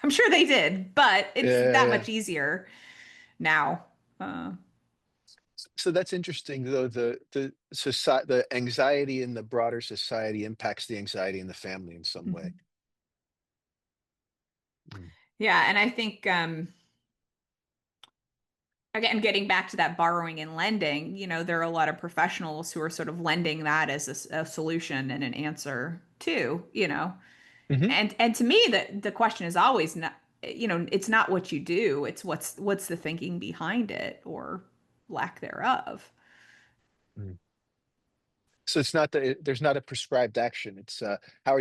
I'm sure they did, but it's Yeah, that yeah. much easier now. So that's interesting, though. The anxiety in the broader society impacts the anxiety in the family in some way. Mhm. Mm. Yeah, and I think again, getting back to that borrowing and lending, there are a lot of professionals who are sort of lending that as a solution and an answer too, Hmm. and to me, the question is always not, it's not what you do, it's what's the thinking behind it or lack thereof. Mm. So it's not there's not a prescribed action. It's how are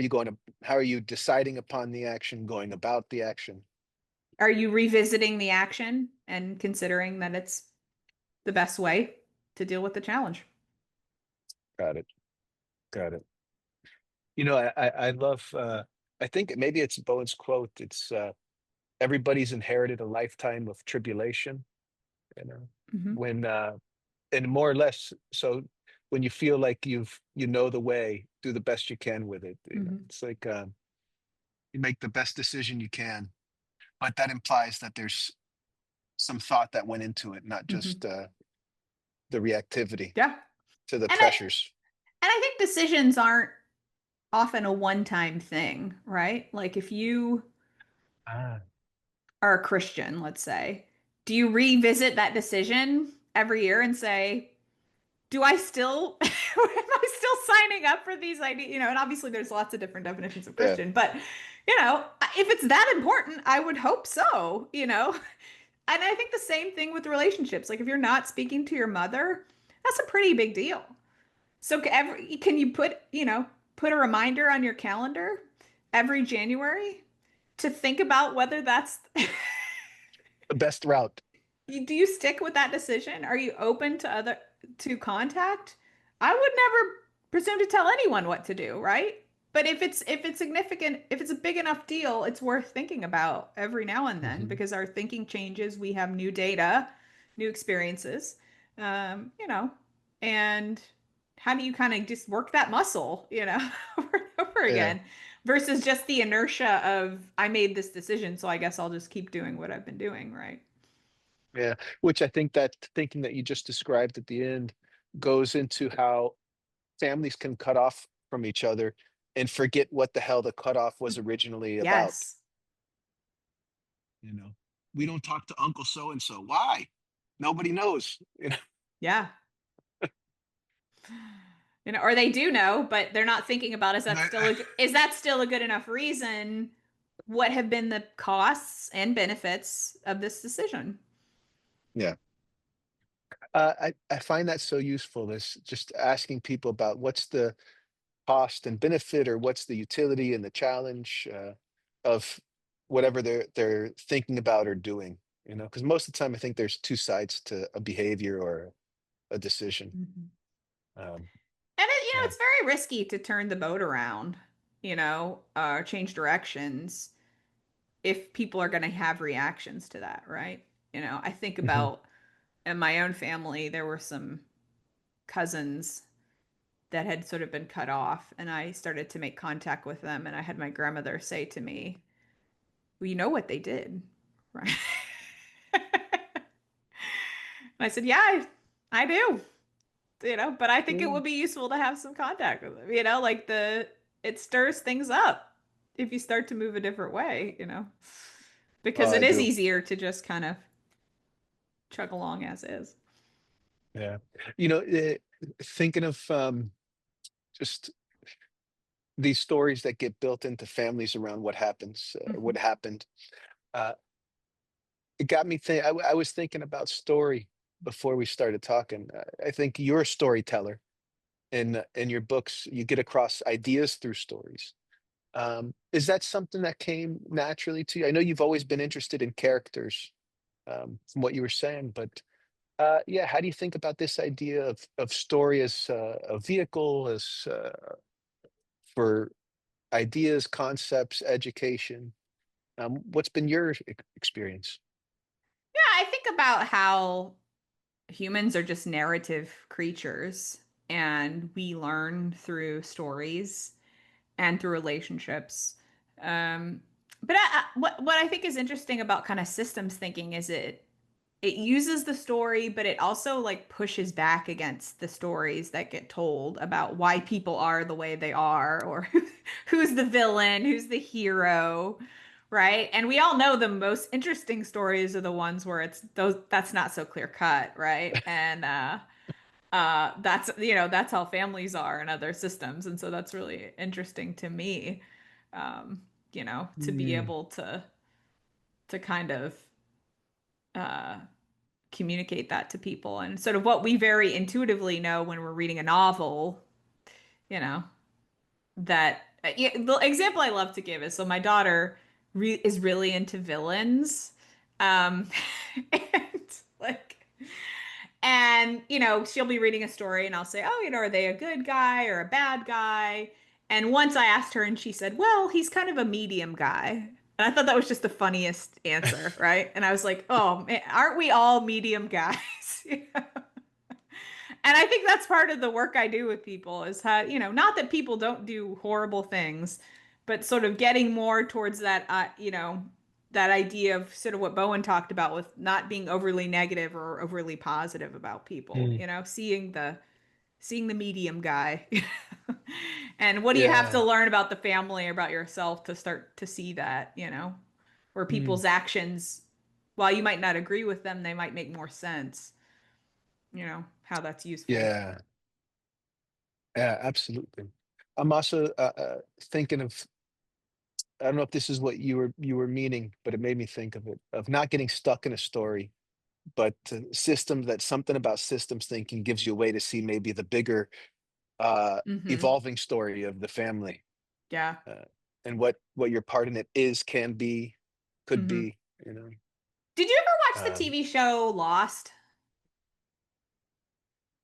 you deciding upon the action, going about the action? Are you revisiting the action and considering that it's the best way to deal with the challenge? Got it. Got it. I love. I think maybe it's Bowen's quote. It's everybody's inherited a lifetime of tribulation. You know, Hmm. when and more or less. So when you feel like you know the way, do the best you can with it. Hmm. It's like you make the best decision you can, but that implies that there's some thought that went into it, not just Hmm. the reactivity Yeah. to the And I pressures. and I think decisions aren't often a one-time thing, right? Like if you Ah, are a Christian, let's say, do you revisit that decision every year and say, do I still am I still signing up for these ideas? And obviously there's lots of different definitions of yeah. Christian, but if it's that important, I would hope so. And I think the same thing with relationships. Like if you're not speaking to your mother, that's a pretty big deal. So can you put a reminder on your calendar every January to think about whether that's The best route. do you stick with that decision? Are you open to contact? I would never presume to tell anyone what to do, right? But if it's significant, if it's a big enough deal, it's worth thinking about every now and then Mhm. because our thinking changes, we have new data, new experiences, um, you know, and how do you kind of just work that muscle, over and over Yeah. again versus just the inertia of I made this decision, so I guess I'll just keep doing what I've been doing, right? Yeah, which I think that thinking that you just described at the end goes into how families can cut off from each other and forget what the hell the cutoff was originally about. Yes. You know, we don't talk to Uncle so and so. Why? Nobody knows. You know, Yeah. Or they do know, but they're not thinking about is that still a good enough reason? What have been the costs and benefits of this decision? yeah. I find that so useful. This just asking people about what's the cost and benefit, or what's the utility and the challenge of whatever they're thinking about or doing. You know, because most of the time I think there's two sides to a behavior or a decision. Mhm. Um, And yeah. it's very risky to turn the boat around, change directions if people are going to have reactions to that, right? I think Mhm. about in my own family, there were some cousins that had sort of been cut off, and I started to make contact with them, and I had my grandmother say to me, "Well, you know what they did, right?" And I said, "Yeah, I do, but I think it Yeah. would be useful to have some contact with them, like it stirs things up if you start to move a different way, because it I is do. easier to just kind of chug along as is." Yeah. You know, thinking of just these stories that get built into families around what happens, what Mhm. happened. Uh, it got me think. I was thinking about story before we started talking. I think you're a storyteller in your books. You get across ideas through stories. Is that something that came naturally to you? I know you've always been interested in characters, from what you were saying, but yeah, how do you think about this idea of story as a vehicle, as for ideas, concepts, education? What's been your experience? Yeah, I think about how humans are just narrative creatures and we learn through stories and through relationships. Um, but what I think is interesting about kind of systems thinking is it uses the story, but it also like pushes back against the stories that get told about why people are the way they are, or who's the villain, who's the hero, right? And we all know the most interesting stories are the ones where it's those that's not so clear cut, right? And that's how families are in other systems, and so that's really interesting to me, to be Mm, able to kind of uh communicate that to people and sort of what we very intuitively know when we're reading a novel, you know, that yeah, the example I love to give is so my daughter is really into villains. Um, and like, and she'll be reading a story and I'll say, "Oh, are they a good guy or a bad guy?" And once I asked her and she said, "Well, he's kind of a medium guy." And I thought that was just the funniest answer, right? And I was like, "Oh, man, aren't we all medium guys?" And I think that's part of the work I do with people is how, not that people don't do horrible things, but sort of getting more towards that, that idea of sort of what Bowen talked about with not being overly negative or overly positive about people, mm, seeing the medium guy. And what do you have to yeah. learn about the family or about yourself to start to see that, where Mm, people's actions, while you might not agree with them, they might make more sense, how that's useful. yeah. Yeah. Absolutely. I'm also thinking of. I don't know if this is what you were meaning, but it made me think of it, of not getting stuck in a story, but systems, that something about systems thinking gives you a way to see maybe the bigger Hmm. evolving story of the family, Yeah. uh, and what your part in it is, can be, could Hmm. be. You know, Did you ever watch the um, TV show Lost?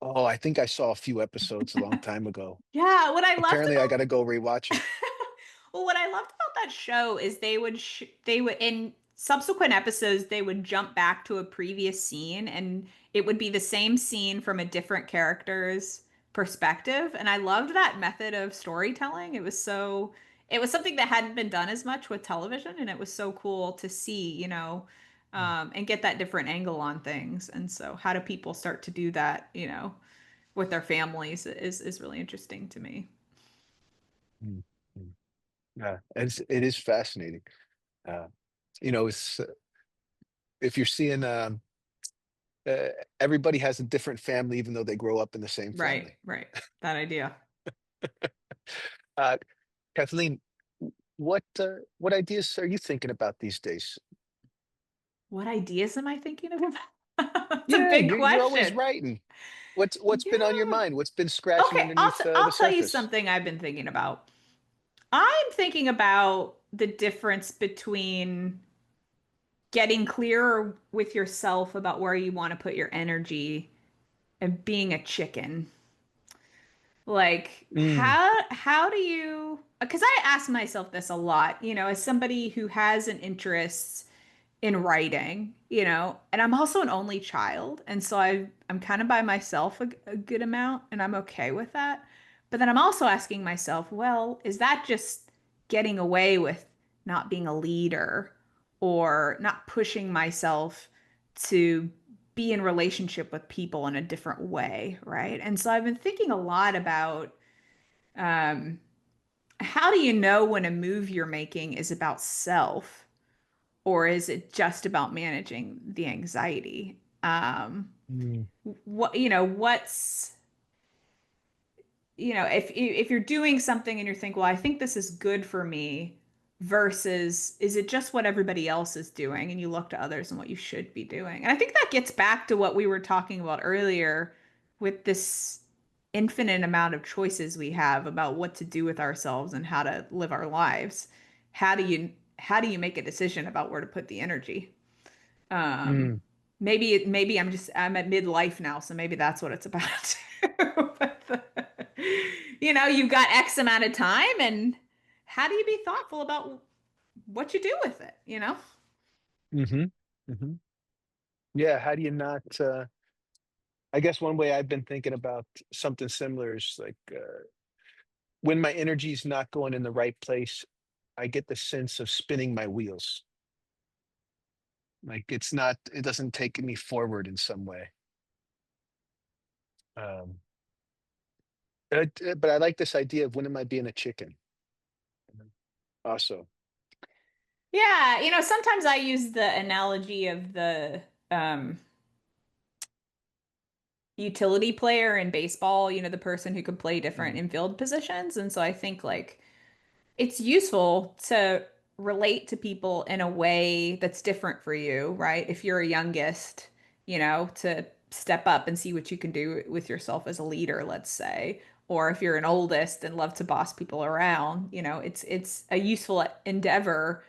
oh, I think I saw a few episodes a long time ago. Yeah, what I loved Apparently, I got about to go rewatch it. well, what I loved about that show is they would in subsequent episodes they would jump back to a previous scene and it would be the same scene from a different character's perspective, and I loved that method of storytelling. it was something that hadn't been done as much with television, and it was so cool to see, and get that different angle on things. And so, how do people start to do that, with their families is really interesting to me. Mm, mm. Yeah, it is fascinating. Uh, it's if you're seeing uh, everybody has a different family, even though they grow up in the same Right, family. right. That idea. Uh, Kathleen, what ideas are you thinking about these days? What ideas am I thinking of? That's a Yeah, big you're always question. writing. What's been on your Yeah. mind? What's been scratching Okay, I'll underneath t the I'll tell you surface? something I've been thinking about. I'm thinking about the difference between getting clearer with yourself about where you want to put your energy and being a chicken. Like, Mm, how do you, because I ask myself this a lot, as somebody who has an interest in writing, and I'm also an only child, and so I'm kind of by myself a good amount, and I'm okay with that. But then I'm also asking myself, well, is that just getting away with not being a leader or not pushing myself to be in relationship with people in a different way, right? And so I've been thinking a lot about um, how do you know when a move you're making is about self or is it just about managing the anxiety? mm, What's if you're doing something and you're thinking, well, I think this is good for me, versus is it just what everybody else is doing and you look to others and what you should be doing? And I think that gets back to what we were talking about earlier with this infinite amount of choices we have about what to do with ourselves and how to live our lives. How do you make a decision about where to put the energy? Um, mm. maybe I'm at midlife now, so maybe that's what it's about too. You've got X amount of time, and how do you be thoughtful about what you do with it, you know? Mhm, mhm. Yeah, how do you not, I guess one way I've been thinking about something similar is, like, when my energy's not going in the right place, I get the sense of spinning my wheels. Like, it doesn't take me forward in some way. Um, but I like this idea of when am I being a chicken, also. Yeah, sometimes I use the analogy of the um utility player in baseball, the person who could play different Mm, infield positions. And so I think like it's useful to relate to people in a way that's different for you, right? If you're a youngest, to step up and see what you can do with yourself as a leader, let's say. Or if you're an oldest and love to boss people around, it's a useful endeavor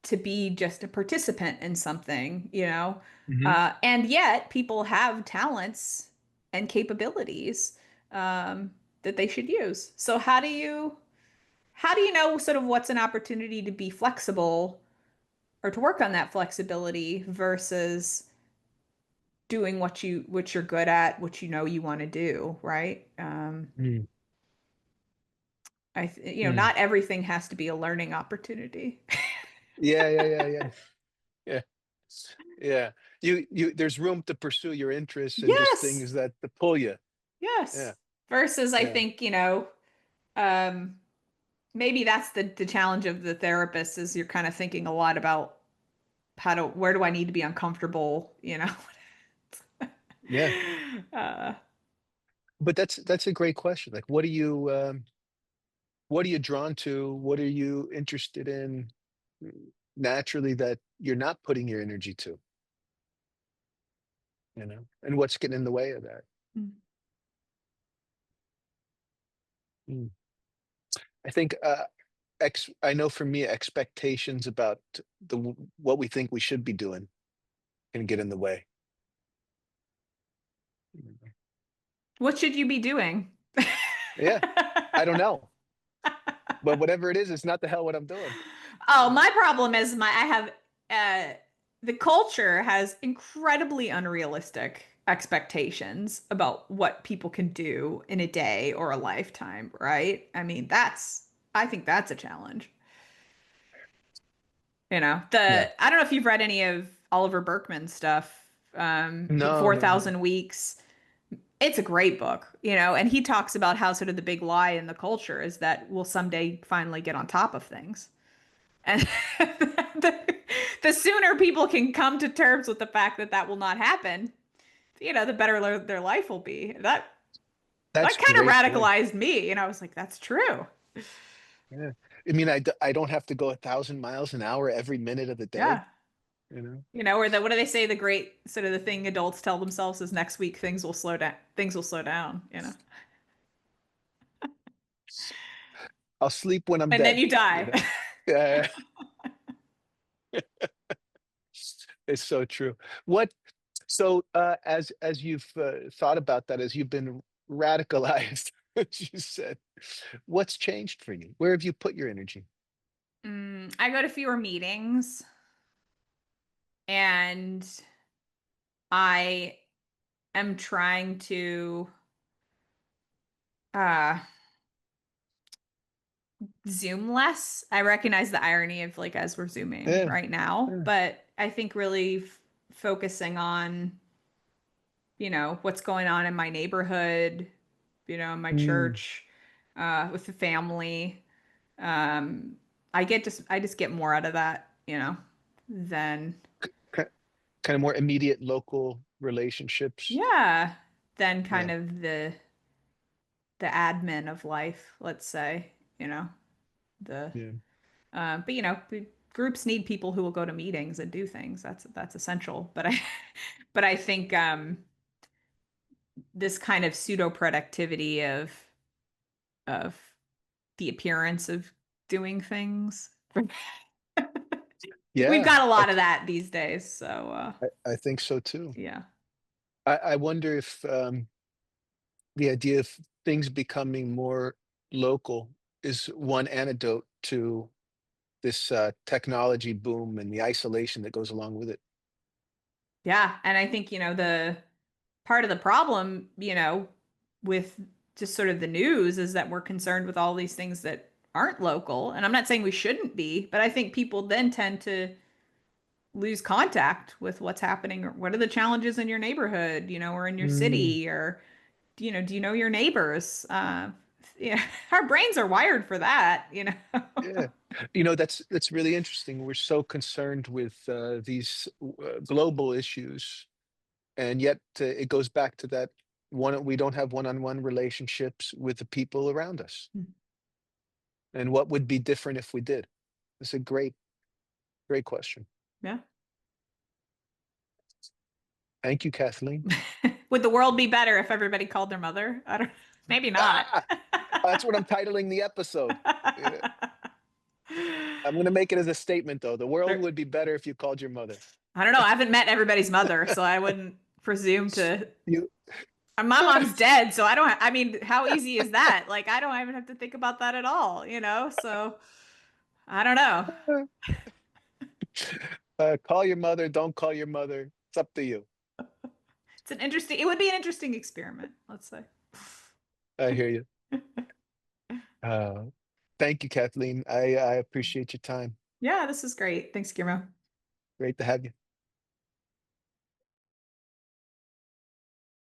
to be just a participant in something. mhm, And yet people have talents and capabilities that they should use. So how do you know sort of what's an opportunity to be flexible or to work on that flexibility versus doing what you're good at, what you want to do, right? mm, mm. Not everything has to be a learning opportunity. Yeah, yeah, yeah, yeah, yeah, yeah. There's room to pursue your interests and just Yes, things that pull you. Yeah, yes. Versus, I yeah. think, um, maybe that's the challenge of the therapist is you're kind of thinking a lot about where do I need to be uncomfortable. Yeah, Uh, but that's a great question. Like, what are you drawn to? What are you interested in naturally that you're not putting your energy to, and what's getting in the way of that? Mm. I think, I know for me, expectations about what we think we should be doing can get in the way. Mhm. what should you be doing? Yeah, I don't know, but whatever it is, it's not the hell what I'm doing. Oh, my problem is I have the culture has incredibly unrealistic expectations about what people can do in a day or a lifetime, right? I mean, I think that's a challenge. Yeah. I don't know if you've read any of Oliver Berkman's stuff, No, no, no. 4,000 Weeks. It's a great book, and he talks about how sort of the big lie in the culture is that we'll someday finally get on top of things. And the, the sooner people can come to terms with the fact that that will not happen, the better their life will be. That That's kind of great point. radicalized me. And I was like, that's true. Yeah. I mean, I don't have to go 1,000 miles an hour every minute of the day, Yeah. you know? Or what do they say? The great sort of the thing adults tell themselves is next week things will slow down. Things will slow down. I'll sleep when I'm And then dead, you you die. know? Yeah, it's so true. What, so as you've thought about that, as you've been radicalized, as you said, what's changed for you? Where have you put your energy? I go to fewer meetings and I am trying to uh Zoom less. I recognize the irony of like as we're Zooming Yeah, right now, yeah. but I think really focusing on, what's going on in my neighborhood, in my Mm. church, with the family. Um, I just get more out of that, than Ki- Kind of more immediate local relationships. yeah, than kind Yeah, of the admin of life, let's say, the yeah, but groups need people who will go to meetings and do things. That's essential. But I think this kind of pseudo productivity of the appearance of doing things. We've yeah. got a lot of that these days. So I think so too. yeah. I wonder if the idea of things becoming more local is one antidote to this technology boom and the isolation that goes along with it. Yeah. And I think, the part of the problem, with just sort of the news is that we're concerned with all these things that aren't local. And I'm not saying we shouldn't be, but I think people then tend to lose contact with what's happening or what are the challenges in your neighborhood, or in your Mm, city or do you know your neighbors? Yeah, our brains are wired for that. yeah, that's really interesting. We're so concerned with these global issues, and yet it goes back to that one. We don't have one-on-one relationships with the people around us. And what would be different if we did? It's a great question. Yeah. Thank you, Kathleen. Would the world be better if everybody called their mother? I don't, maybe not. Ah, that's what I'm titling the episode. Yeah. I'm going to make it as a statement, though. The world There- would be better if you called your mother. I don't know. I haven't met everybody's mother, so I wouldn't presume to. You, My mom's dead, so I don't. I mean, how easy is that? Like, I don't even have to think about that at all. So I don't know. call your mother. Don't call your mother. It's up to you. It would be an interesting experiment, let's say. I hear you. Uh, Thank you, Kathleen. I appreciate your time. Yeah, this is great. Thanks, Guillermo. Great to have you.